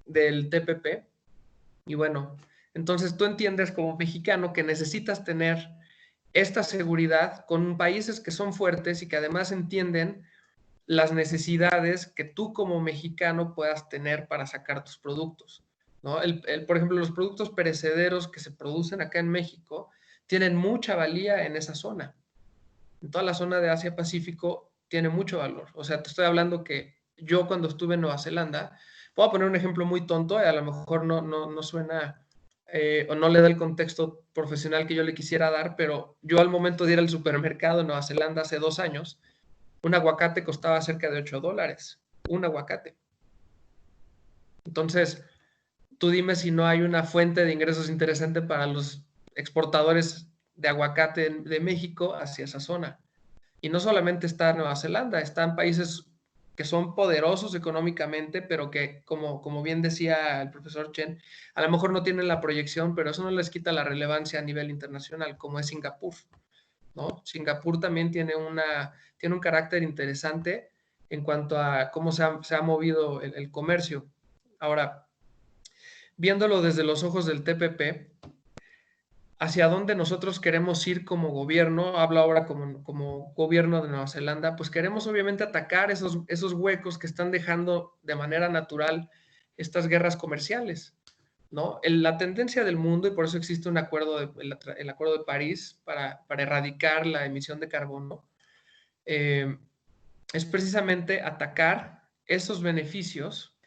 del TPP, y bueno, entonces tú entiendes como mexicano que necesitas tener esta seguridad con países que son fuertes y que además entienden las necesidades que tú como mexicano puedas tener para sacar tus productos, ¿no? Por ejemplo, los productos perecederos que se producen acá en México tienen mucha valía en esa zona. En toda la zona de Asia-Pacífico tiene mucho valor. O sea, te estoy hablando que yo cuando estuve en Nueva Zelanda, puedo poner un ejemplo muy tonto, a lo mejor no suena o no le da el contexto profesional que yo le quisiera dar, pero yo al momento de ir al supermercado en Nueva Zelanda hace 2 años, un aguacate costaba cerca de $8, un aguacate. Entonces, tú dime si no hay una fuente de ingresos interesante para los exportadores de aguacate de México hacia esa zona. Y no solamente está Nueva Zelanda, están países que son poderosos económicamente, pero que, como bien decía el profesor Chen, a lo mejor no tienen la proyección, pero eso no les quita la relevancia a nivel internacional, como es Singapur, ¿no? Singapur también tiene un carácter interesante en cuanto a cómo se ha movido el comercio. Ahora, viéndolo desde los ojos del TPP, hacia dónde nosotros queremos ir como gobierno, hablo ahora como gobierno de Nueva Zelanda, pues queremos obviamente atacar esos huecos que están dejando de manera natural estas guerras comerciales, ¿no? La tendencia del mundo, y por eso existe el Acuerdo de París para erradicar la emisión de carbono, es precisamente atacar esos beneficios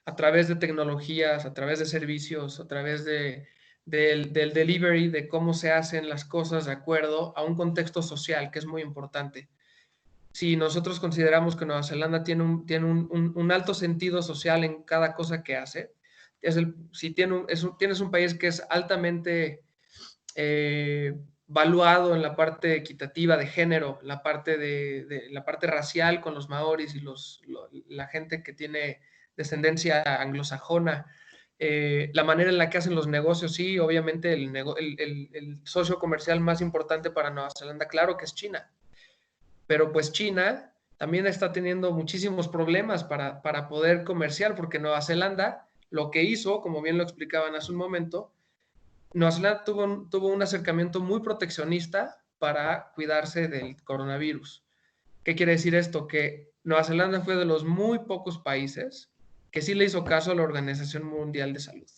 a través de tecnologías, a través de servicios, a través del delivery, de cómo se hacen las cosas de acuerdo a un contexto social, que es muy importante. Si nosotros consideramos que Nueva Zelanda tiene un alto sentido social en cada cosa que hace, si tienes un país que es altamente valuado en la parte equitativa de género, la parte la parte racial con los maoris y la gente que tiene descendencia anglosajona, la manera en la que hacen los negocios, sí, obviamente el socio comercial más importante para Nueva Zelanda, claro que es China, pero pues China también está teniendo muchísimos problemas para poder comerciar, porque Nueva Zelanda lo que hizo, como bien lo explicaban hace un momento, Nueva Zelanda tuvo un acercamiento muy proteccionista para cuidarse del coronavirus. ¿Qué quiere decir esto? Que Nueva Zelanda fue de los muy pocos países que sí le hizo caso a la Organización Mundial de Salud.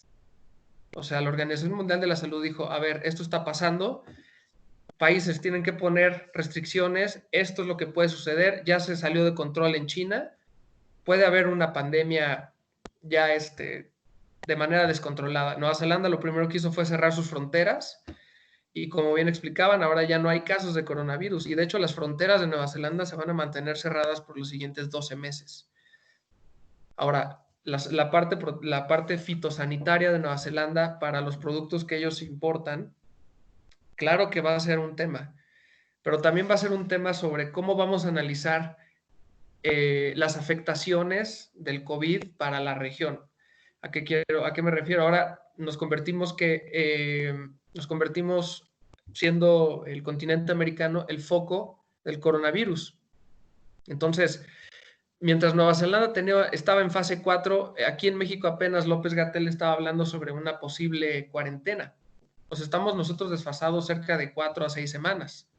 O sea, la Organización Mundial de la Salud dijo, a ver, esto está pasando, países tienen que poner restricciones, esto es lo que puede suceder, ya se salió de control en China, puede haber una pandemia ya de manera descontrolada. Nueva Zelanda lo primero que hizo fue cerrar sus fronteras y como bien explicaban, ahora ya no hay casos de coronavirus y de hecho las fronteras de Nueva Zelanda se van a mantener cerradas por los siguientes 12 meses. Ahora, la parte fitosanitaria de Nueva Zelanda para los productos que ellos importan, claro que va a ser un tema, pero también va a ser un tema sobre cómo vamos a analizar las afectaciones del COVID para la región. ¿A qué me refiero? Ahora nos convertimos siendo el continente americano el foco del coronavirus. Entonces, mientras Nueva Zelanda estaba en fase 4, aquí en México apenas López-Gatell estaba hablando sobre una posible cuarentena. Pues estamos nosotros desfasados cerca de 4 a 6 semanas.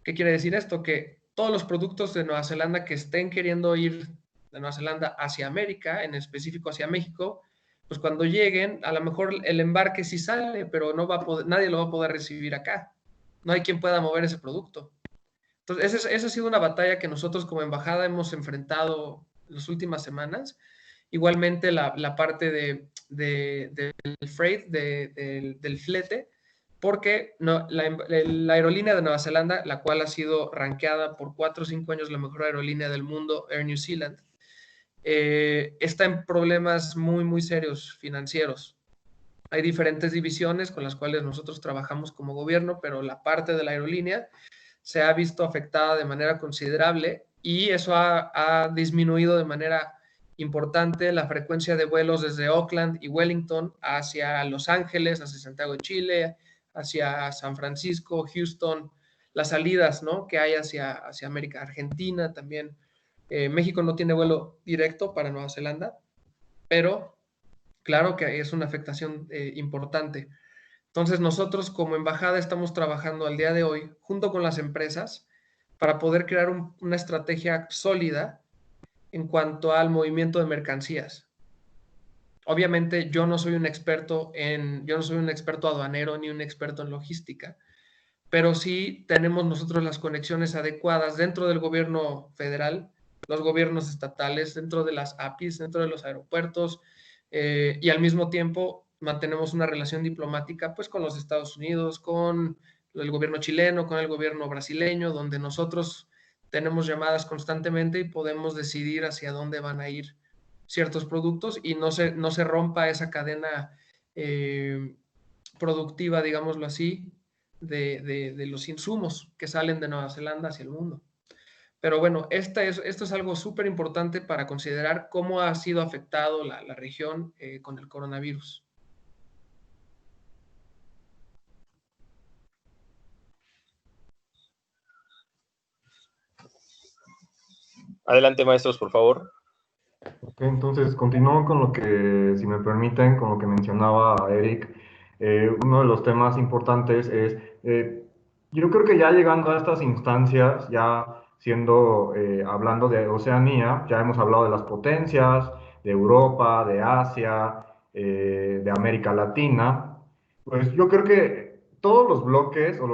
¿Qué quiere decir esto? Que todos los productos de Nueva Zelanda que estén queriendo ir de Nueva Zelanda hacia América, en específico hacia México, pues cuando lleguen, a lo mejor el embarque sí sale, pero nadie lo va a poder recibir acá. No hay quien pueda mover ese producto. Entonces, esa ha sido una batalla que nosotros como embajada hemos enfrentado en las últimas semanas. Igualmente la parte del freight, del flete, porque la aerolínea de Nueva Zelanda, la cual ha sido rankeada por 4 o 5 años la mejor aerolínea del mundo, Air New Zealand, está en problemas muy, muy serios financieros. Hay diferentes divisiones con las cuales nosotros trabajamos como gobierno, pero la parte de la aerolínea se ha visto afectada de manera considerable y eso ha disminuido de manera importante la frecuencia de vuelos desde Auckland y Wellington hacia Los Ángeles, hacia Santiago de Chile, hacia San Francisco, Houston, las salidas, ¿no?, que hay hacia América, Argentina también. México no tiene vuelo directo para Nueva Zelanda, pero claro que es una afectación importante. Entonces nosotros como embajada estamos trabajando al día de hoy junto con las empresas para poder crear una estrategia sólida en cuanto al movimiento de mercancías. Obviamente yo no soy un experto aduanero ni un experto en logística, pero sí tenemos nosotros las conexiones adecuadas dentro del gobierno federal, los gobiernos estatales, dentro de las APIs, dentro de los aeropuertos, y al mismo tiempo mantenemos una relación diplomática pues con los Estados Unidos, con el gobierno chileno, con el gobierno brasileño, donde nosotros tenemos llamadas constantemente y podemos decidir hacia dónde van a ir ciertos productos y no se rompa esa cadena productiva, digámoslo así, de los insumos que salen de Nueva Zelanda hacia el mundo. Pero bueno, esto es algo súper importante para considerar cómo ha sido afectado la región con el coronavirus. Adelante, maestros, por favor. Ok, entonces continúo con lo que, si me permiten, con lo que mencionaba Eric. Uno de los temas importantes es, yo creo que ya llegando a estas instancias, ya hablando de Oceanía, ya hemos hablado de las potencias, de Europa, de Asia, de América Latina, pues yo creo que todos los bloques o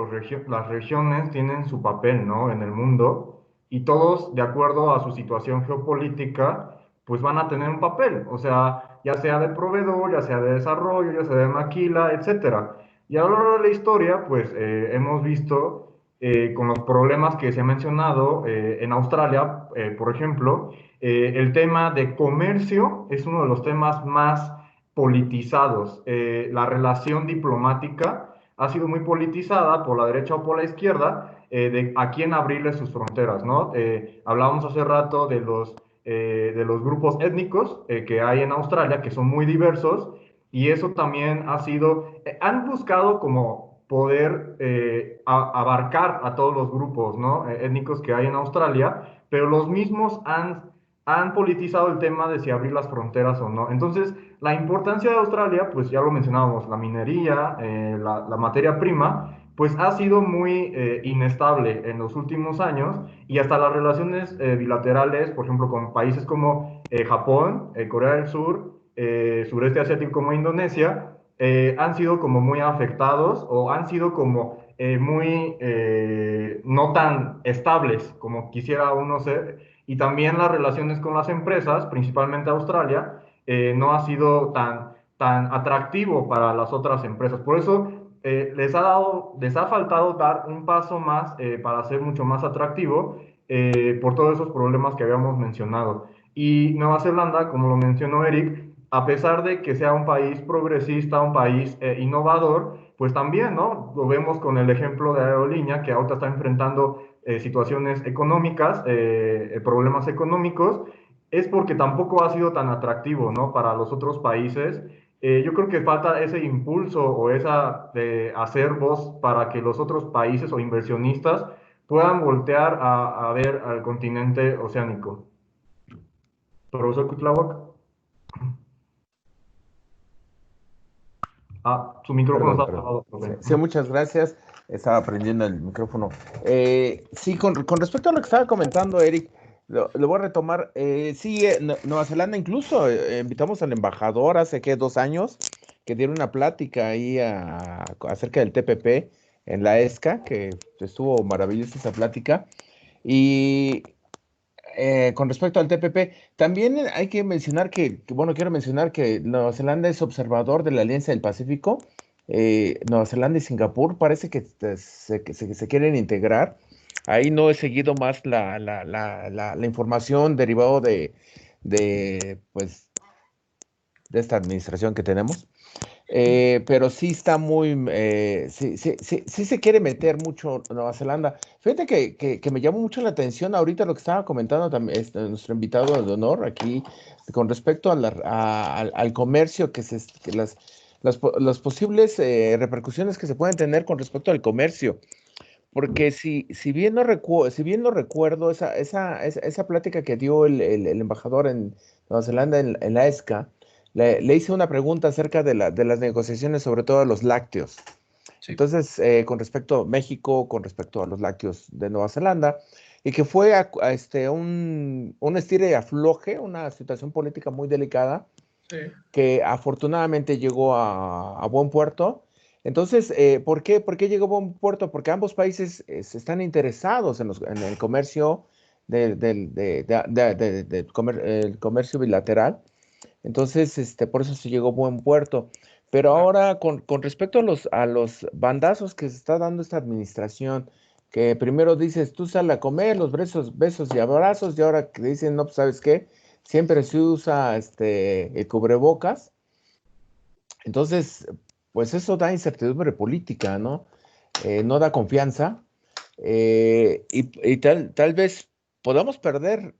las regiones tienen su papel, ¿no?, en el mundo y todos, de acuerdo a su situación geopolítica, pues van a tener un papel, o sea, ya sea de proveedor, ya sea de desarrollo, ya sea de maquila, etcétera. Y a lo largo de la historia, pues hemos visto con los problemas que se han mencionado en Australia, por ejemplo, el tema de comercio es uno de los temas más politizados. La relación diplomática ha sido muy politizada por la derecha o por la izquierda de a quién abrirle sus fronteras, ¿no? Hablábamos hace rato de los grupos étnicos que hay en Australia, que son muy diversos, y eso también han buscado como poder abarcar a todos los grupos, ¿no?, étnicos que hay en Australia, pero los mismos han politizado el tema de si abrir las fronteras o no. Entonces, la importancia de Australia, pues ya lo mencionábamos, la minería, la materia prima, pues ha sido muy inestable en los últimos años y hasta las relaciones bilaterales, por ejemplo, con países como Japón, Corea del Sur, sureste asiático como Indonesia, han sido como muy afectados o han sido como muy no tan estables como quisiera uno ser. Y también las relaciones con las empresas, principalmente Australia, no ha sido tan atractivo para las otras empresas. Por eso les ha faltado dar un paso más para ser mucho más atractivo por todos esos problemas que habíamos mencionado. Y Nueva Zelanda, como lo mencionó Eric, a pesar de que sea un país progresista, un país innovador, pues también, ¿no? Lo vemos con el ejemplo de Aerolínea, que ahorita está enfrentando situaciones económicas, problemas económicos, es porque tampoco ha sido tan atractivo, ¿no? Para los otros países. Yo creo que falta ese impulso o esa de hacer voz para que los otros países o inversionistas puedan voltear a ver al continente oceánico. Profesor Cuitláhuac. Su micrófono Perdón, está perdón. apagado. Sí, sí, muchas gracias. Estaba prendiendo el micrófono. Sí, con respecto a lo que estaba comentando, Eric, lo voy a retomar. Sí, Nueva Zelanda incluso invitamos al embajador hace, ¿qué? 2 años, que diera una plática ahí acerca del TPP en la ESCA, que estuvo maravillosa esa plática. Y con respecto al TPP, también hay que mencionar bueno, quiero mencionar que Nueva Zelanda es observador de la Alianza del Pacífico. Nueva Zelanda y Singapur parece que se quieren integrar. Ahí no he seguido más la información derivado pues, de esta administración que tenemos. Pero sí está sí se quiere meter mucho Nueva Zelanda. Fíjate que me llamó mucho la atención ahorita lo que estaba comentando también nuestro invitado de honor aquí con respecto al comercio, las posibles repercusiones que se pueden tener con respecto al comercio. Porque si bien no recuerdo, esa plática que dio el embajador en Nueva Zelanda en la ESCA, le hice una pregunta acerca de las negociaciones, sobre todo de los lácteos. Sí. Entonces, con respecto a México, con respecto a los lácteos de Nueva Zelanda, y que fue un estire y afloje, una situación política muy delicada, Sí. que afortunadamente llegó a buen puerto. Entonces, ¿por qué? ¿Por qué llegó a buen puerto? Porque ambos países están interesados en el comercio el comercio bilateral. Entonces, por eso se llegó a buen puerto. Pero Claro. ahora, con respecto a los bandazos que se está dando esta administración, que primero dices, tú sal a comer, los besos y abrazos, y ahora que dicen, no, pues, ¿sabes qué? Siempre se usa el cubrebocas. Entonces, pues eso da incertidumbre política, ¿no? No da confianza. Y tal vez podamos perder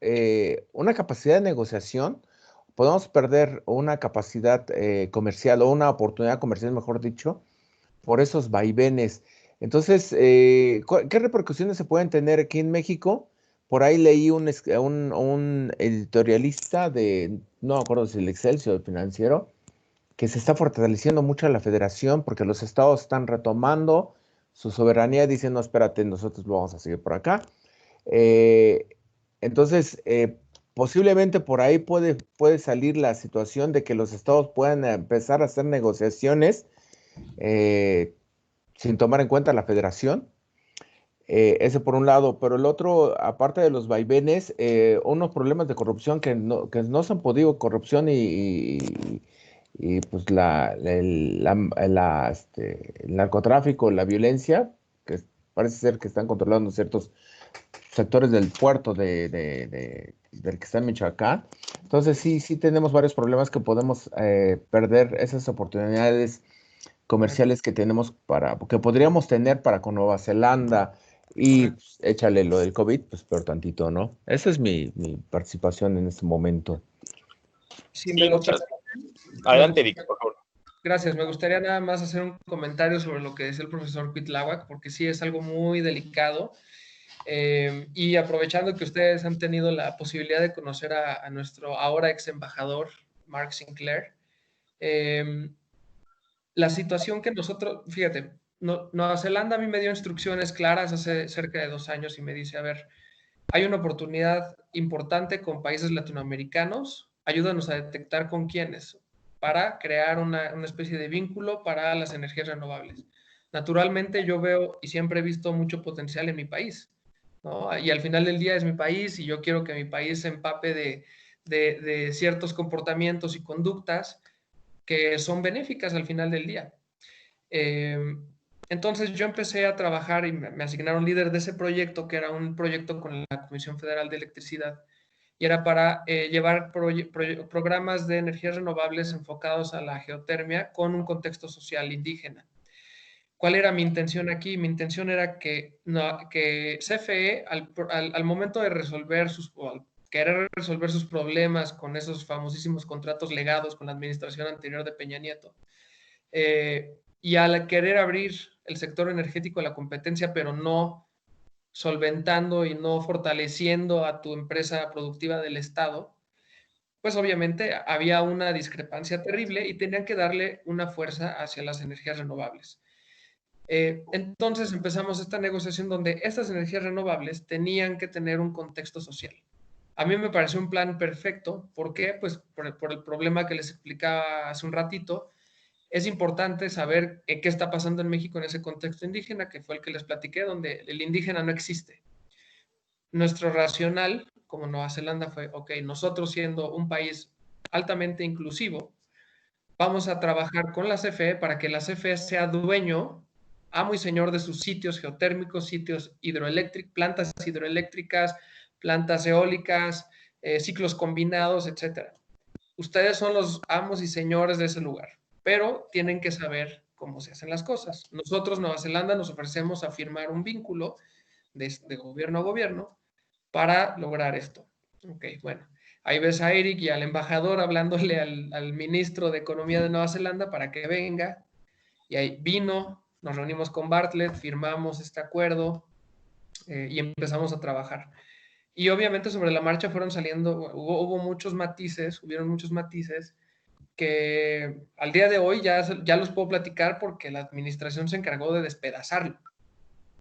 una capacidad de negociación, podamos perder una capacidad comercial o una oportunidad comercial, mejor dicho, por esos vaivenes. Entonces, ¿qué repercusiones se pueden tener aquí en México? Por ahí leí un editorialista no me acuerdo si el Excelsior o el Financiero, que se está fortaleciendo mucho la federación porque los estados están retomando su soberanía, dicen, no, espérate, nosotros vamos a seguir por acá. Eh, entonces, posiblemente por ahí puede salir la situación de que los estados puedan empezar a hacer negociaciones sin tomar en cuenta la federación. Ese por un lado, pero el otro, aparte de los vaivenes, unos problemas de corrupción que no se han podido, corrupción y pues el narcotráfico, la violencia, que parece ser que están controlando ciertos sectores del puerto del que está en Michoacán. Entonces sí tenemos varios problemas que podemos perder esas oportunidades comerciales que tenemos que podríamos tener para con Nueva Zelanda y pues, échale lo del COVID, pues peor tantito, ¿no? Esa es mi participación en este momento. Sí, Sí, muchas. Adelante, Eric, por favor. Gracias. Me gustaría nada más hacer un comentario sobre lo que decía el profesor Cuitláhuac, porque sí es algo muy delicado. Y aprovechando que ustedes han tenido la posibilidad de conocer a nuestro ahora ex embajador, Mark Sinclair, la situación que nosotros, fíjate, Nueva Zelanda a mí me dio instrucciones claras hace cerca de 2 años y me dice, a ver, hay una oportunidad importante con países latinoamericanos, ayúdanos a detectar con quiénes. para crear una especie de vínculo para las energías renovables. Naturalmente yo veo y siempre he visto mucho potencial en mi país, ¿no? Y al final del día es mi país y yo quiero que mi país se empape de ciertos comportamientos y conductas que son benéficas al final del día. Entonces yo empecé a trabajar y me asignaron líder de ese proyecto, que era un proyecto con la Comisión Federal de Electricidad, y era para llevar programas de energías renovables enfocados a la geotermia con un contexto social indígena. ¿Cuál era mi intención aquí? Mi intención era que CFE, al momento de resolver querer resolver sus problemas con esos famosísimos contratos legados con la administración anterior de Peña Nieto, y al querer abrir el sector energético a la competencia, pero no solventando y no fortaleciendo a tu empresa productiva del Estado, pues obviamente había una discrepancia terrible y tenían que darle una fuerza hacia las energías renovables. Entonces empezamos esta negociación donde estas energías renovables tenían que tener un contexto social. A mí me pareció un plan perfecto. ¿Por qué? Pues por el problema que les explicaba hace un ratito. Es importante saber qué está pasando en México en ese contexto indígena, que fue el que les platiqué, donde el indígena no existe. Nuestro racional, como Nueva Zelanda, fue, ok, nosotros siendo un país altamente inclusivo, vamos a trabajar con la CFE para que la CFE sea dueño, amo y señor de sus sitios geotérmicos, sitios hidroeléctricos, plantas hidroeléctricas, plantas eólicas, ciclos combinados, etc. Ustedes son los amos y señores de ese lugar, pero tienen que saber cómo se hacen las cosas. Nosotros, Nueva Zelanda, nos ofrecemos a firmar un vínculo de gobierno a gobierno para lograr esto. Ok, bueno. Ahí ves a Eric y al embajador hablándole al ministro de Economía de Nueva Zelanda para que venga. Y ahí vino, nos reunimos con Bartlett, firmamos este acuerdo y empezamos a trabajar. Y obviamente sobre la marcha fueron saliendo, hubo muchos matices, hubieron muchos matices que al día de hoy ya los puedo platicar porque la administración se encargó de despedazarlo.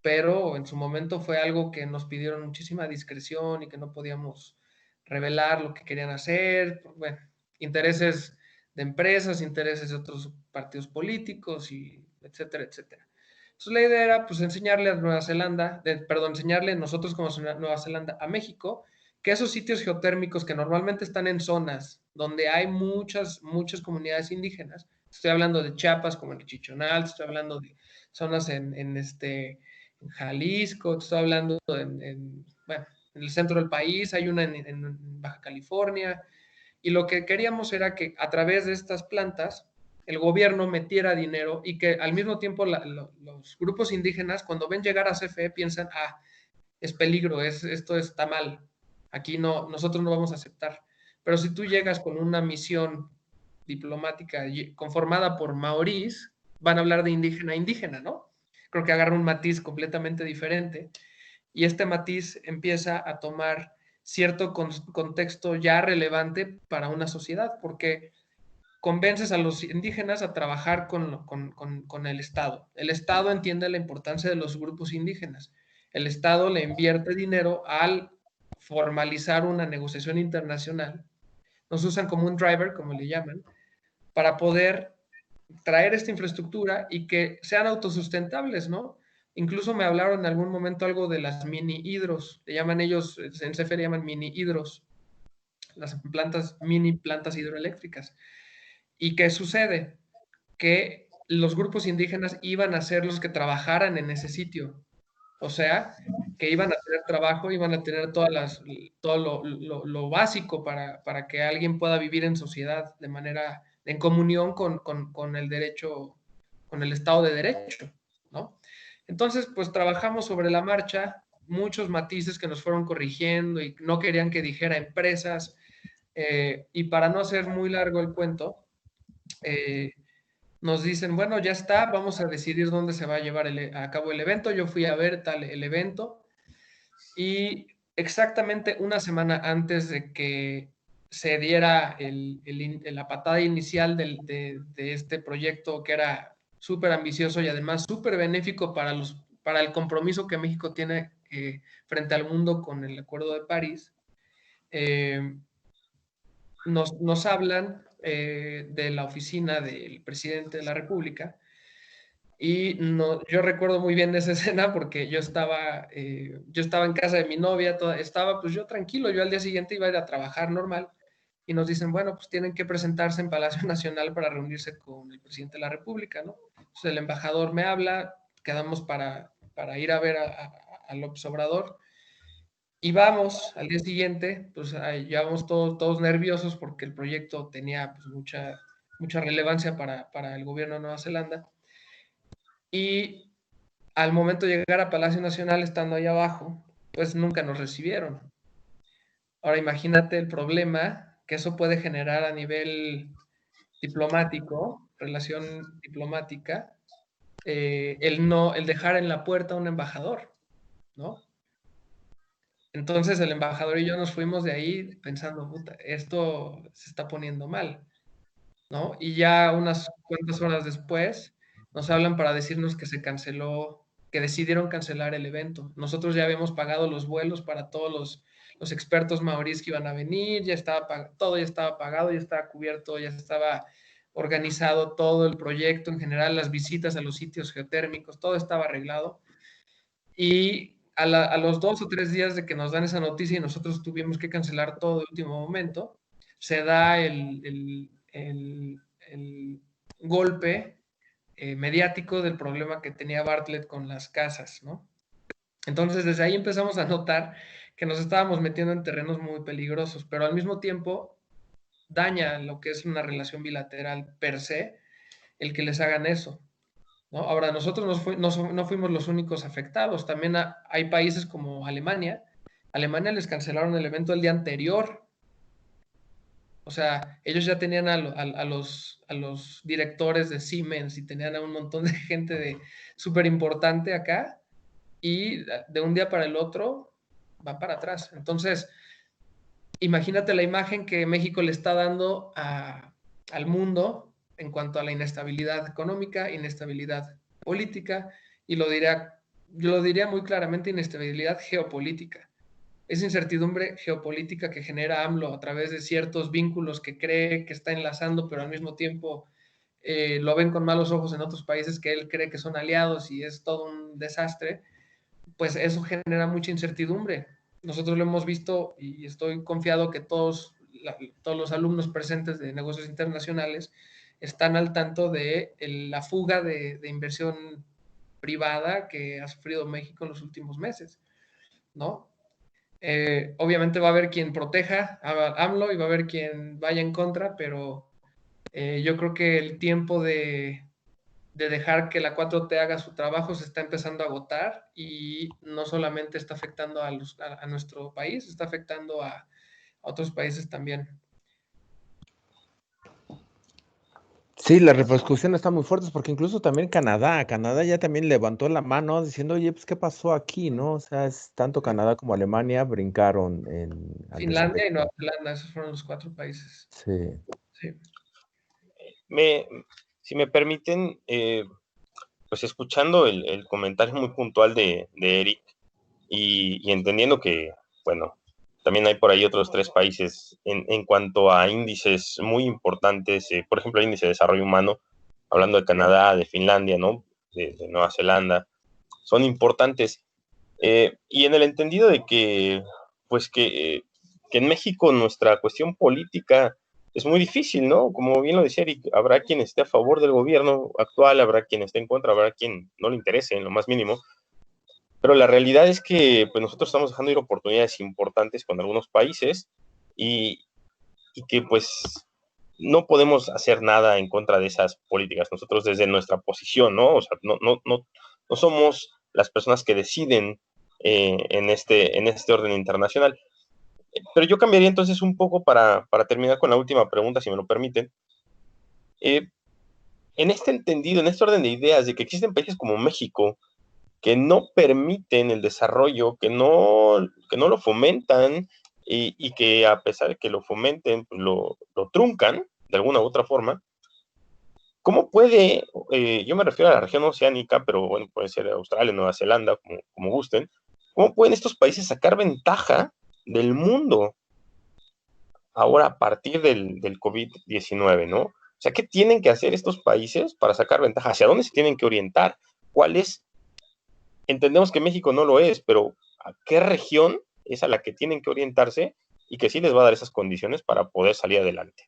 Pero en su momento fue algo que nos pidieron muchísima discreción y que no podíamos revelar lo que querían hacer, bueno, intereses de empresas, intereses de otros partidos políticos, y etcétera, etcétera. Entonces la idea era pues enseñarle a Nueva Zelanda, enseñarle nosotros como Nueva Zelanda a México, que esos sitios geotérmicos que normalmente están en zonas donde hay muchas comunidades indígenas, estoy hablando de Chiapas como el Chichonal, estoy hablando de zonas en Jalisco, estoy hablando en el centro del país, hay una en Baja California, y lo que queríamos era que a través de estas plantas el gobierno metiera dinero y que al mismo tiempo los grupos indígenas cuando ven llegar a CFE piensan, es peligro, esto está mal, aquí no, nosotros no vamos a aceptar. Pero si tú llegas con una misión diplomática conformada por maorís, van a hablar de indígena a indígena, ¿no? Creo que agarra un matiz completamente diferente y este matiz empieza a tomar cierto contexto ya relevante para una sociedad, porque convences a los indígenas a trabajar con el Estado. El Estado entiende la importancia de los grupos indígenas. El Estado le invierte dinero al formalizar una negociación internacional. Nos usan como un driver, como le llaman, para poder traer esta infraestructura y que sean autosustentables, ¿no? Incluso me hablaron en algún momento algo de las mini hidros, le llaman ellos, en CFE le llaman mini hidros, las mini plantas hidroeléctricas. ¿Y qué sucede? Que los grupos indígenas iban a ser los que trabajaran en ese sitio. O sea, que iban a tener trabajo, iban a tener todo lo básico para que alguien pueda vivir en sociedad de manera, en comunión con el derecho, con el Estado de Derecho, ¿no? Entonces, pues trabajamos sobre la marcha, muchos matices que nos fueron corrigiendo y no querían que dijera empresas. Y para no hacer muy largo el cuento, nos dicen, bueno, ya está, vamos a decidir dónde se va a llevar a cabo el evento. Yo fui a ver el evento y exactamente una semana antes de que se diera la patada inicial de este proyecto que era súper ambicioso y además súper benéfico para el compromiso que México tiene frente al mundo con el Acuerdo de París, nos hablan de la oficina del presidente de la República. Y no, yo recuerdo muy bien esa escena porque yo estaba en casa de mi novia, estaba pues yo tranquilo, yo al día siguiente iba a ir a trabajar normal y nos dicen, bueno, pues tienen que presentarse en Palacio Nacional para reunirse con el presidente de la República, ¿no? Entonces el embajador me habla, quedamos para ir a ver a López Obrador y vamos al día siguiente, pues ahí ya vamos todos nerviosos porque el proyecto tenía pues, mucha relevancia para el gobierno de Nueva Zelanda. Y al momento de llegar a Palacio Nacional, estando ahí abajo, pues nunca nos recibieron. Ahora imagínate el problema que eso puede generar a nivel diplomático, relación diplomática, el dejar en la puerta a un embajador, ¿no? Entonces el embajador y yo nos fuimos de ahí pensando, puta, esto se está poniendo mal, ¿no? Y ya unas cuantas horas después nos hablan para decirnos que se canceló, que decidieron cancelar el evento. Nosotros ya habíamos pagado los vuelos para todos los expertos maoríes que iban a venir, todo ya estaba pagado, ya estaba cubierto, ya estaba organizado todo el proyecto en general, las visitas a los sitios geotérmicos, todo estaba arreglado. Y a los 2 o 3 días de que nos dan esa noticia y nosotros tuvimos que cancelar todo de último momento, se da el golpe mediático del problema que tenía Bartlett con las casas, ¿no? Entonces, desde ahí empezamos a notar que nos estábamos metiendo en terrenos muy peligrosos, pero al mismo tiempo daña lo que es una relación bilateral per se, el que les hagan eso, ¿no? Ahora, nosotros no fuimos los únicos afectados, también hay países como Alemania. Alemania les cancelaron el evento el día anterior. O sea, ellos ya tenían a los directores de Siemens y tenían a un montón de gente súper importante acá y de un día para el otro van para atrás. Entonces, imagínate la imagen que México le está dando al mundo en cuanto a la inestabilidad económica, inestabilidad política y yo lo diría muy claramente, inestabilidad geopolítica. Esa incertidumbre geopolítica que genera AMLO a través de ciertos vínculos que cree que está enlazando, pero al mismo tiempo lo ven con malos ojos en otros países que él cree que son aliados y es todo un desastre, pues eso genera mucha incertidumbre. Nosotros lo hemos visto y estoy confiado que todos los alumnos presentes de negocios internacionales están al tanto de la fuga de inversión privada que ha sufrido México en los últimos meses, ¿no? Obviamente va a haber quien proteja a AMLO y va a haber quien vaya en contra, pero yo creo que el tiempo de dejar que la 4T haga su trabajo se está empezando a agotar y no solamente está afectando a nuestro país, está afectando a otros países también. Sí, las repercusiones están muy fuertes porque incluso también Canadá ya también levantó la mano diciendo, oye, pues, ¿qué pasó aquí, no? O sea, es tanto Canadá como Alemania brincaron al Finlandia y Nueva respecto. Zelanda, esos fueron los 4 países. Sí. Sí. Si me permiten, pues escuchando el comentario muy puntual de Eric y entendiendo que, bueno, también hay por ahí otros 3 países en cuanto a índices muy importantes, por ejemplo, el índice de desarrollo humano, hablando de Canadá, de Finlandia, ¿no? De Nueva Zelanda, son importantes. Y en el entendido de que, pues que en México nuestra cuestión política es muy difícil, ¿no? Como bien lo decía Eric, habrá quien esté a favor del gobierno actual, habrá quien esté en contra, habrá quien no le interese en lo más mínimo, pero la realidad es que pues, nosotros estamos dejando ir oportunidades importantes con algunos países y que pues no podemos hacer nada en contra de esas políticas. Nosotros desde nuestra posición, ¿no? O sea, no somos las personas que deciden en este orden internacional. Pero yo cambiaría entonces un poco para terminar con la última pregunta, si me lo permiten. En este entendido, en este orden de ideas de que existen países como México que no permiten el desarrollo, que no lo fomentan y que a pesar de que lo fomenten, pues lo truncan de alguna u otra forma, ¿cómo puede, yo me refiero a la región oceánica, pero bueno, puede ser Australia, Nueva Zelanda, como gusten, cómo pueden estos países sacar ventaja del mundo ahora a partir del COVID-19, ¿no? O sea, ¿qué tienen que hacer estos países para sacar ventaja? ¿Hacia dónde se tienen que orientar? ¿Cuál es? Entendemos que México no lo es, pero ¿a qué región es a la que tienen que orientarse y que sí les va a dar esas condiciones para poder salir adelante?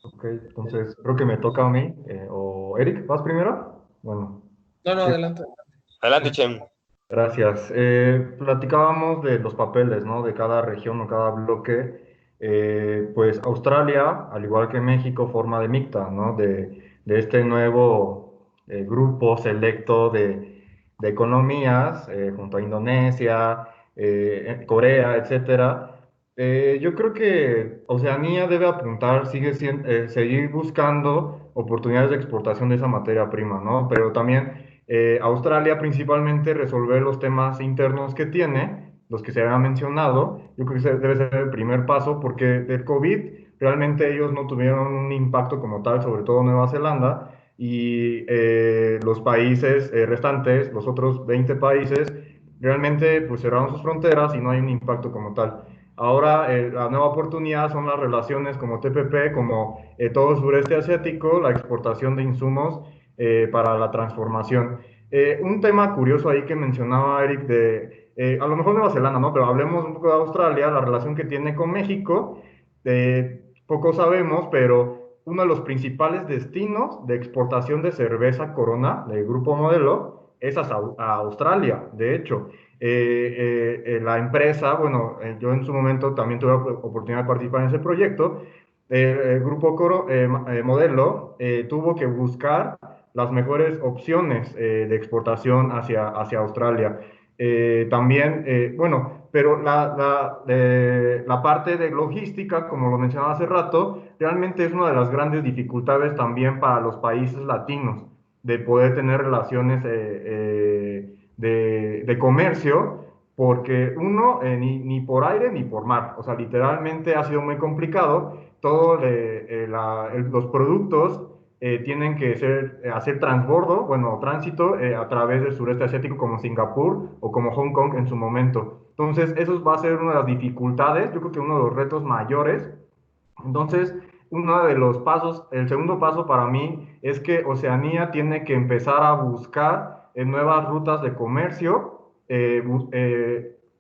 Ok, entonces creo que me toca a mí. O Eric, ¿vas primero? Bueno. No, Sí. adelante. Adelante, Chem. Gracias. Platicábamos de los papeles, ¿no? De cada región o cada bloque. Pues Australia, al igual que México, forma de MICTA, ¿no? De este nuevo grupo selecto de economías, junto a Indonesia, Corea, etcétera. Yo creo que Oceanía debe apuntar, seguir buscando oportunidades de exportación de esa materia prima, ¿no? Pero también Australia principalmente resolver los temas internos que tiene, los que se habían mencionado. Yo creo que ese debe ser el primer paso porque del COVID realmente ellos no tuvieron un impacto como tal, sobre todo Nueva Zelanda, y los países restantes, los otros 20 países, realmente pues cerraron sus fronteras y no hay un impacto como tal. Ahora la nueva oportunidad son las relaciones como TPP, como todo el sureste asiático, la exportación de insumos para la transformación. Un tema curioso ahí que mencionaba Eric a lo mejor Nueva Zelanda, ¿no? Pero hablemos un poco de Australia, la relación que tiene con México. Poco sabemos, pero uno de los principales destinos de exportación de cerveza Corona, del Grupo Modelo, es a Australia, de hecho. La empresa, bueno, yo en su momento también tuve la oportunidad de participar en ese proyecto. El Grupo Modelo tuvo que buscar las mejores opciones de exportación hacia Australia. También, bueno, pero la parte de logística, como lo mencionaba hace rato, realmente es una de las grandes dificultades también para los países latinos de poder tener relaciones de comercio, porque uno, ni por aire ni por mar, o sea, literalmente ha sido muy complicado. Todos los productos tienen que hacer transbordo, bueno, tránsito a través del sureste asiático como Singapur o como Hong Kong en su momento. Entonces, eso va a ser una de las dificultades, yo creo que uno de los retos mayores. Entonces, uno de los pasos, el segundo paso para mí es que Oceanía tiene que empezar a buscar nuevas rutas de comercio,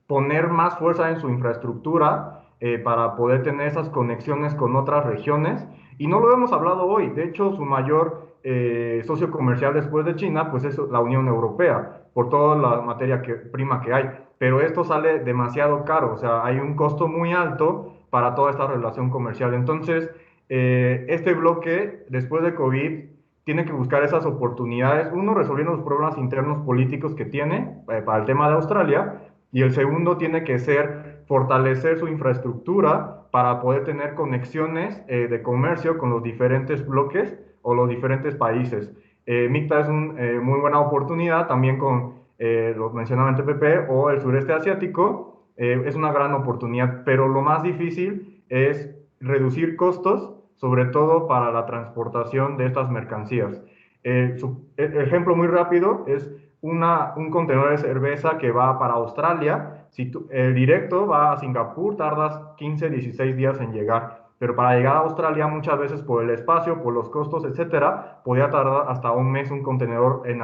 poner más fuerza en su infraestructura para poder tener esas conexiones con otras regiones. Y no lo hemos hablado hoy, de hecho su mayor socio comercial después de China, pues es la Unión Europea, por toda la materia prima que hay. Pero esto sale demasiado caro, o sea, hay un costo muy alto para toda esta relación comercial. Entonces, este bloque, después de COVID, tiene que buscar esas oportunidades, uno, resolviendo los problemas internos políticos que tiene para el tema de Australia, y el segundo tiene que ser fortalecer su infraestructura para poder tener conexiones de comercio con los diferentes bloques o los diferentes países. MICTA es una muy buena oportunidad, también con lo mencionaba en TPP o el sureste asiático, es una gran oportunidad, pero lo más difícil es reducir costos, sobre todo para la transportación de estas mercancías. Ejemplo muy rápido es un contenedor de cerveza que va para Australia. Si el directo va a Singapur, tardas 15, 16 días en llegar. Pero para llegar a Australia, muchas veces por el espacio, por los costos, etcétera, podía tardar hasta un mes un contenedor en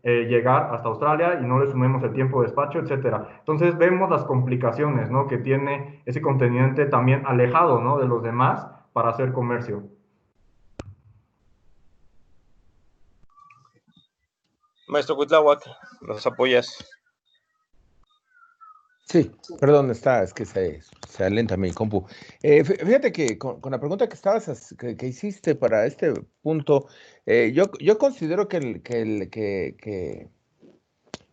llegar hasta Australia y no le sumemos el tiempo de despacho, etcétera. Entonces vemos las complicaciones, ¿no?, que tiene ese continente también alejado, ¿no?, de los demás para hacer comercio. Maestro Cuitláhuac, ¿nos apoyas? Sí, perdón, es que se alenta mi compu. Fíjate que con la pregunta que hiciste para este punto, yo considero que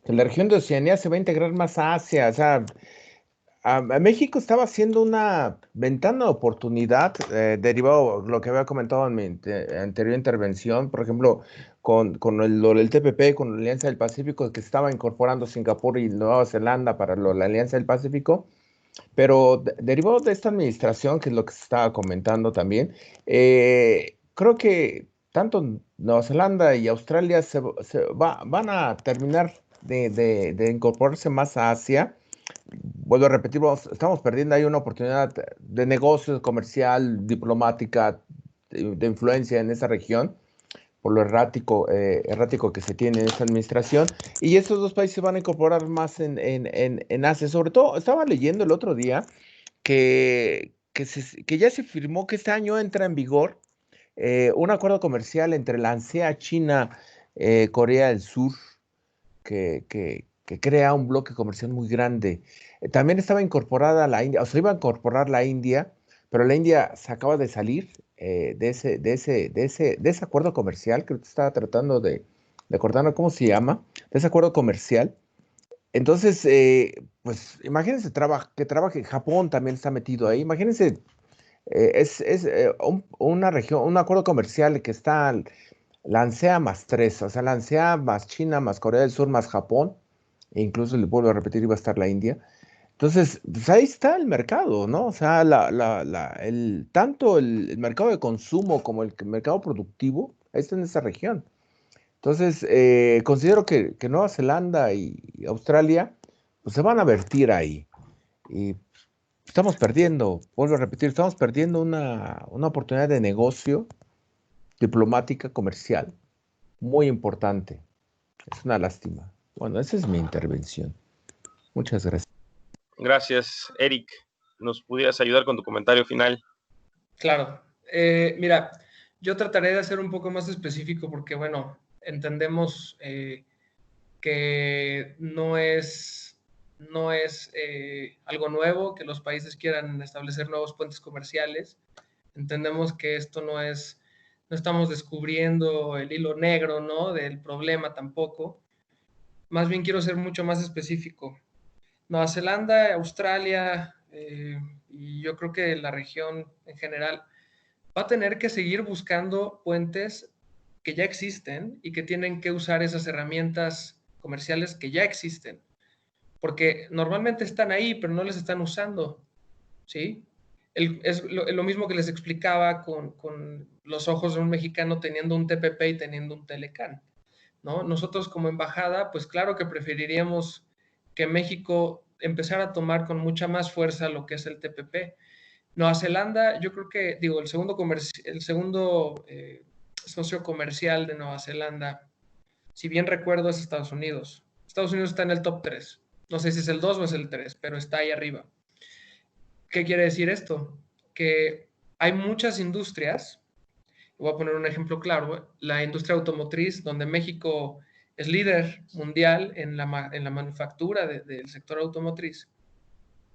la región de Oceanía se va a integrar más a Asia. O sea, a México estaba haciendo una ventana de oportunidad, derivado de lo que había comentado en mi anterior intervención, por ejemplo, lo del TPP, con la Alianza del Pacífico, que estaba incorporando Singapur y Nueva Zelanda para la Alianza del Pacífico, pero derivado de esta administración, que es lo que se estaba comentando también, creo que tanto Nueva Zelanda y Australia van a terminar de incorporarse más a Asia. vuelvo a repetir, estamos perdiendo ahí una oportunidad de negocio, comercial, diplomática, de influencia en esa región, por lo errático que se tiene en esta administración. Y estos dos países van a incorporar más en Asia. Sobre todo, estaba leyendo el otro día que ya se firmó que este año entra en vigor un acuerdo comercial entre la ANSEA China, Corea del Sur, que crea un bloque comercial muy grande. También estaba incorporada la India, o sea, iba a incorporar la India, pero la India se acaba de salir de ese acuerdo comercial, que estaba tratando de acordarme cómo se llama, de ese acuerdo comercial. Entonces, pues imagínense que trabaje, Japón también está metido ahí, imagínense, una región, un acuerdo comercial que está la ANSEA más tres, o sea, la ANSEA más China, más Corea del Sur, más Japón, e incluso le vuelvo a repetir, iba a estar la India. Entonces, pues ahí está el mercado, ¿no? O sea, tanto el mercado de consumo como el mercado productivo, ahí está en esa región. Entonces, considero que Nueva Zelanda y Australia, pues se van a vertir ahí. Y estamos perdiendo, vuelvo a repetir, estamos perdiendo una oportunidad de negocio diplomática, comercial, muy importante. Es una lástima. Bueno, esa es mi intervención. Muchas gracias. Gracias, Eric. ¿Nos pudieras ayudar con tu comentario final? Claro. Mira, yo trataré de ser un poco más específico porque, bueno, entendemos que no es algo nuevo que los países quieran establecer nuevos puentes comerciales. Entendemos que esto no estamos descubriendo el hilo negro, ¿no?, del problema tampoco. Más bien quiero ser mucho más específico. Nueva Zelanda, Australia, y yo creo que la región en general va a tener que seguir buscando puentes que ya existen y que tienen que usar esas herramientas comerciales que ya existen, porque normalmente están ahí, pero no les están usando, ¿sí? Es lo mismo que les explicaba con los ojos de un mexicano teniendo un TPP y teniendo un Telecán, ¿no? Nosotros como embajada, pues claro que preferiríamos que México empezara a tomar con mucha más fuerza lo que es el TPP. Nueva Zelanda, yo creo que, digo, el segundo socio comercial de Nueva Zelanda, si bien recuerdo, es Estados Unidos. Estados Unidos está en el top 3. No sé si es el 2 o es el 3, pero está ahí arriba. ¿Qué quiere decir esto? Que hay muchas industrias, voy a poner un ejemplo claro, la industria automotriz, donde México es líder mundial en la manufactura del sector automotriz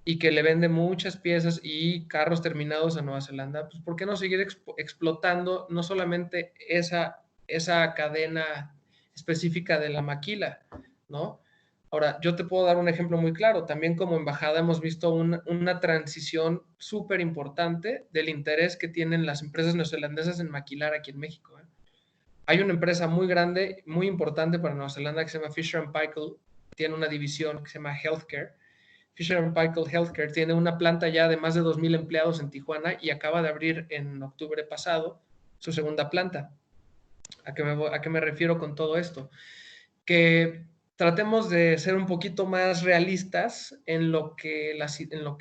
y que le vende muchas piezas y carros terminados a Nueva Zelanda, pues ¿por qué no seguir explotando no solamente esa cadena específica de la maquila, ¿no? Ahora, yo te puedo dar un ejemplo muy claro. También como embajada hemos visto una transición súper importante del interés que tienen las empresas neozelandesas en maquilar aquí en México, ¿eh? Hay una empresa muy grande, muy importante para Nueva Zelanda que se llama Fisher & Paykel, tiene una división que se llama Healthcare. Fisher & Paykel Healthcare tiene una planta ya de más de 2,000 empleados en Tijuana y acaba de abrir en octubre pasado su segunda planta. ¿A qué me refiero con todo esto? Que tratemos de ser un poquito más realistas en lo que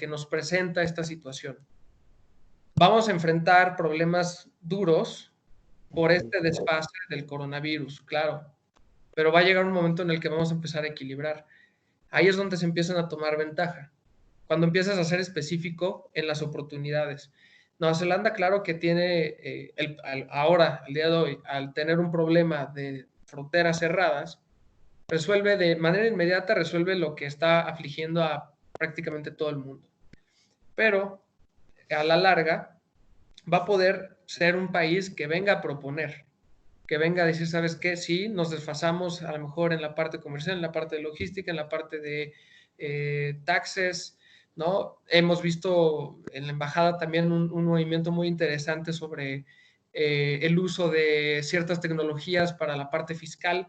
nos presenta esta situación. Vamos a enfrentar problemas duros por este desfase del coronavirus, claro, pero va a llegar un momento en el que vamos a empezar a equilibrar. Ahí es donde se empiezan a tomar ventaja, cuando empiezas a ser específico en las oportunidades. Nueva Zelanda, claro que tiene, ahora, al día de hoy, al tener un problema de fronteras cerradas, resuelve de manera inmediata, resuelve lo que está afligiendo a prácticamente todo el mundo. Pero a la larga va a poder ser un país que venga a proponer, que venga a decir, ¿sabes qué? Sí, nos desfasamos a lo mejor en la parte comercial, en la parte de logística, en la parte de taxes, ¿no? Hemos visto en la embajada también un movimiento muy interesante sobre el uso de ciertas tecnologías para la parte fiscal,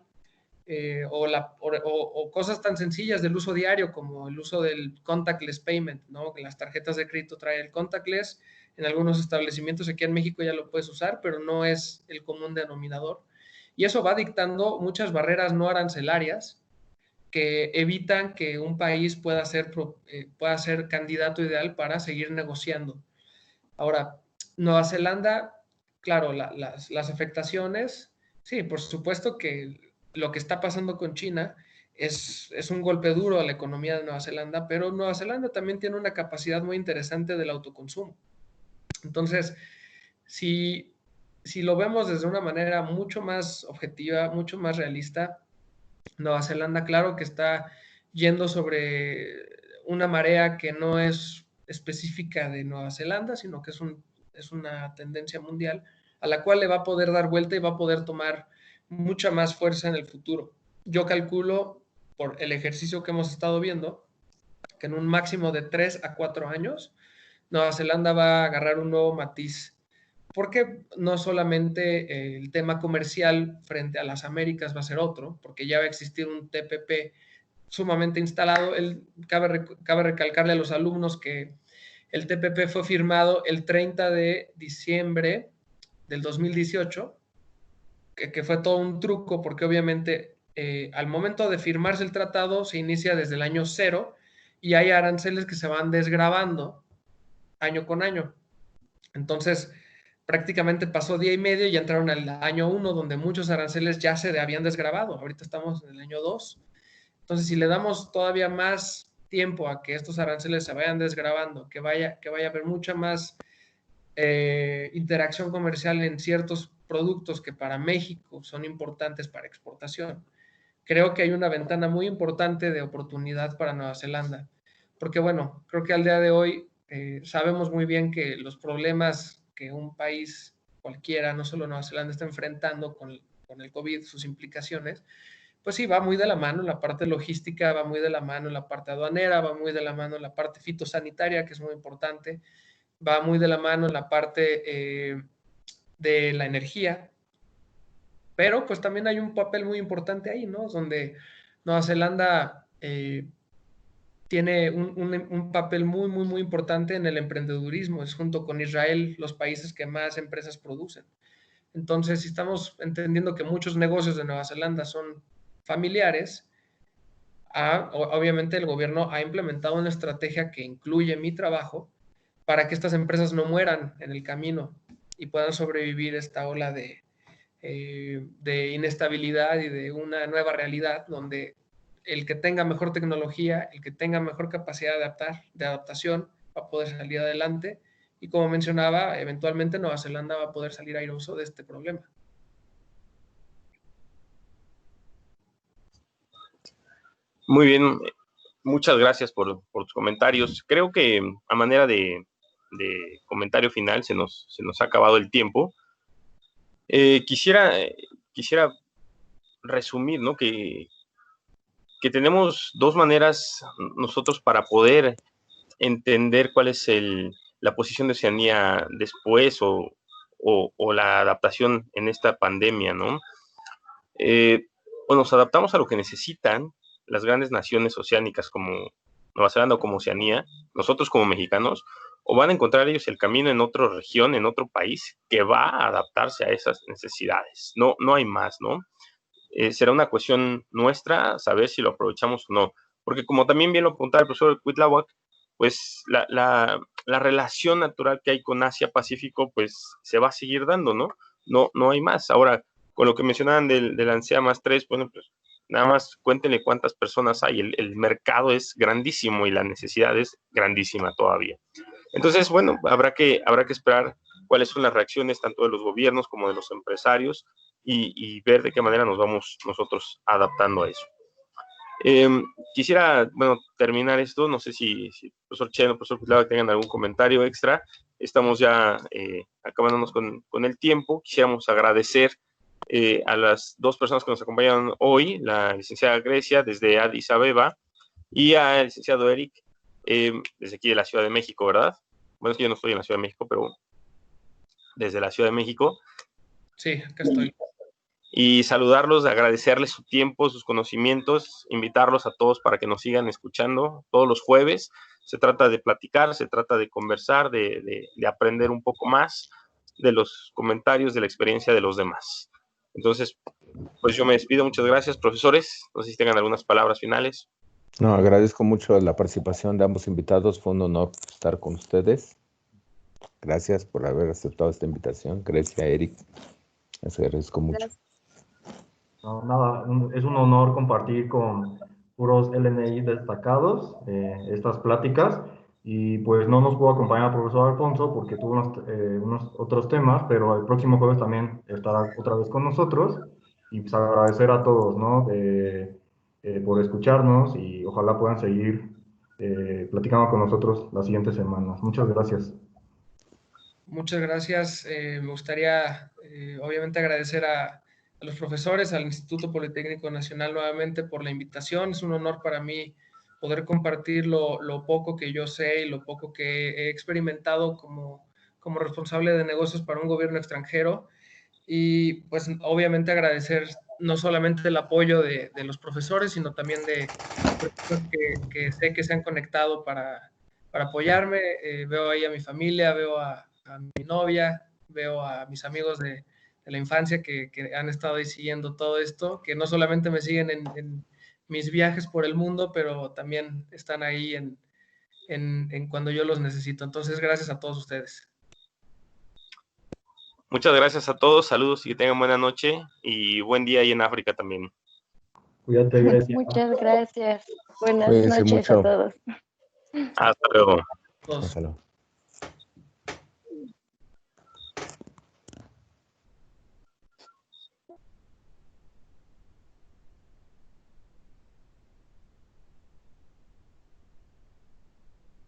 o cosas tan sencillas del uso diario como el uso del contactless payment, ¿no? Que las tarjetas de crédito traen el contactless. En algunos establecimientos aquí en México ya lo puedes usar, pero no es el común denominador. Y eso va dictando muchas barreras no arancelarias que evitan que un país pueda ser candidato ideal para seguir negociando. Ahora, Nueva Zelanda, claro, las afectaciones, sí, por supuesto que lo que está pasando con China es un golpe duro a la economía de Nueva Zelanda, pero Nueva Zelanda también tiene una capacidad muy interesante del autoconsumo. Entonces, si lo vemos desde una manera mucho más objetiva, mucho más realista, Nueva Zelanda, claro que está yendo sobre una marea que no es específica de Nueva Zelanda, sino que es una tendencia mundial a la cual le va a poder dar vuelta y va a poder tomar mucha más fuerza en el futuro. Yo calculo, por el ejercicio que hemos estado viendo, que en un máximo de 3 a 4 años, Nueva Zelanda va a agarrar un nuevo matiz, porque no solamente el tema comercial frente a las Américas va a ser otro, porque ya va a existir un TPP sumamente instalado. Cabe recalcarle a los alumnos que el TPP fue firmado el 30 de diciembre del 2018, que fue todo un truco, porque obviamente al momento de firmarse el tratado se inicia desde el año 0 y hay aranceles que se van desgravando año con año. Entonces, prácticamente pasó día y medio y ya entraron al año 1, donde muchos aranceles ya se habían desgravado. Ahorita estamos en el año 2. Entonces, si le damos todavía más tiempo a que estos aranceles se vayan desgravando, que vaya a haber mucha más interacción comercial en ciertos productos que para México son importantes para exportación, creo que hay una ventana muy importante de oportunidad para Nueva Zelanda. Porque bueno, creo que al día de hoy sabemos muy bien que los problemas que un país cualquiera, no solo Nueva Zelanda, está enfrentando con el COVID, sus implicaciones, pues sí, va muy de la mano en la parte logística, va muy de la mano en la parte aduanera, va muy de la mano en la parte fitosanitaria, que es muy importante, va muy de la mano en la parte de la energía, pero pues también hay un papel muy importante ahí, ¿no? Donde Nueva Zelanda tiene un papel muy, muy, muy importante en el emprendedurismo, es junto con Israel los países que más empresas producen. Entonces, si estamos entendiendo que muchos negocios de Nueva Zelanda son familiares, obviamente el gobierno ha implementado una estrategia que incluye mi trabajo para que estas empresas no mueran en el camino y puedan sobrevivir esta ola de inestabilidad y de una nueva realidad donde el que tenga mejor tecnología, el que tenga mejor capacidad de adaptación, va a poder salir adelante. Y como mencionaba, eventualmente Nueva Zelanda va a poder salir airoso de este problema. Muy bien, muchas gracias por tus comentarios. Creo que a manera de comentario final se nos ha acabado el tiempo. Quisiera resumir, ¿no? Que tenemos dos maneras nosotros para poder entender cuál es la posición de Oceanía después o la adaptación en esta pandemia, ¿no? O nos adaptamos a lo que necesitan las grandes naciones oceánicas como Nueva Zelanda o como Oceanía, nosotros como mexicanos, o van a encontrar ellos el camino en otra región, en otro país, que va a adaptarse a esas necesidades. No hay más, ¿no? Será una cuestión nuestra saber si lo aprovechamos o no. Porque como también bien lo apuntaba el profesor Cuitláhuac, pues la relación natural que hay con Asia-Pacífico, pues se va a seguir dando, ¿no? No hay más. Ahora, con lo que mencionaban del ANSEA más 3, bueno, pues nada más cuéntenle cuántas personas hay. El mercado es grandísimo y la necesidad es grandísima todavía. Entonces, bueno, habrá que esperar cuáles son las reacciones tanto de los gobiernos como de los empresarios y ver de qué manera nos vamos nosotros adaptando a eso. Quisiera, bueno, terminar esto, no sé si el profesor Chen o el profesor Cuitláhuac tengan algún comentario extra. Estamos ya acabándonos con el tiempo. Quisiéramos agradecer a las dos personas que nos acompañaron hoy, la licenciada Grecia desde Addis Abeba y al licenciado Eric desde aquí de la Ciudad de México, ¿verdad? Bueno, es que yo no estoy en la Ciudad de México, pero desde la Ciudad de México. Sí, acá estoy. Y saludarlos, agradecerles su tiempo, sus conocimientos, invitarlos a todos para que nos sigan escuchando todos los jueves. Se trata de platicar, se trata de conversar, de aprender un poco más de los comentarios, de la experiencia de los demás. Entonces, pues yo me despido. Muchas gracias, profesores. No sé si tengan algunas palabras finales. No, agradezco mucho la participación de ambos invitados. Fue un honor estar con ustedes. Gracias por haber aceptado esta invitación. Grecia, Eric, les agradezco mucho. No, nada, es un honor compartir con puros LNI destacados estas pláticas, y pues no nos pudo acompañar el profesor Alfonso porque tuvo unos otros temas, pero el próximo jueves también estará otra vez con nosotros, y pues agradecer a todos, ¿no? Por escucharnos, y ojalá puedan seguir platicando con nosotros las siguientes semanas. Muchas gracias. Muchas gracias. Me gustaría, obviamente, agradecer a los profesores, al Instituto Politécnico Nacional nuevamente por la invitación. Es un honor para mí poder compartir lo poco que yo sé y lo poco que he experimentado como responsable de negocios para un gobierno extranjero. Y pues obviamente agradecer no solamente el apoyo de los profesores, sino también de personas que sé que se han conectado para apoyarme. Veo ahí a mi familia, veo a mi novia, veo a mis amigos de la infancia que han estado ahí siguiendo todo esto, que no solamente me siguen en mis viajes por el mundo, pero también están ahí en cuando yo los necesito. Entonces, gracias a todos ustedes. Muchas gracias a todos. Saludos y que tengan buena noche y buen día ahí en África también. Cuídate, Grecia. Muchas gracias. Buenas Cuídense noches mucho. a todos. Hasta luego. Todos. Hasta luego.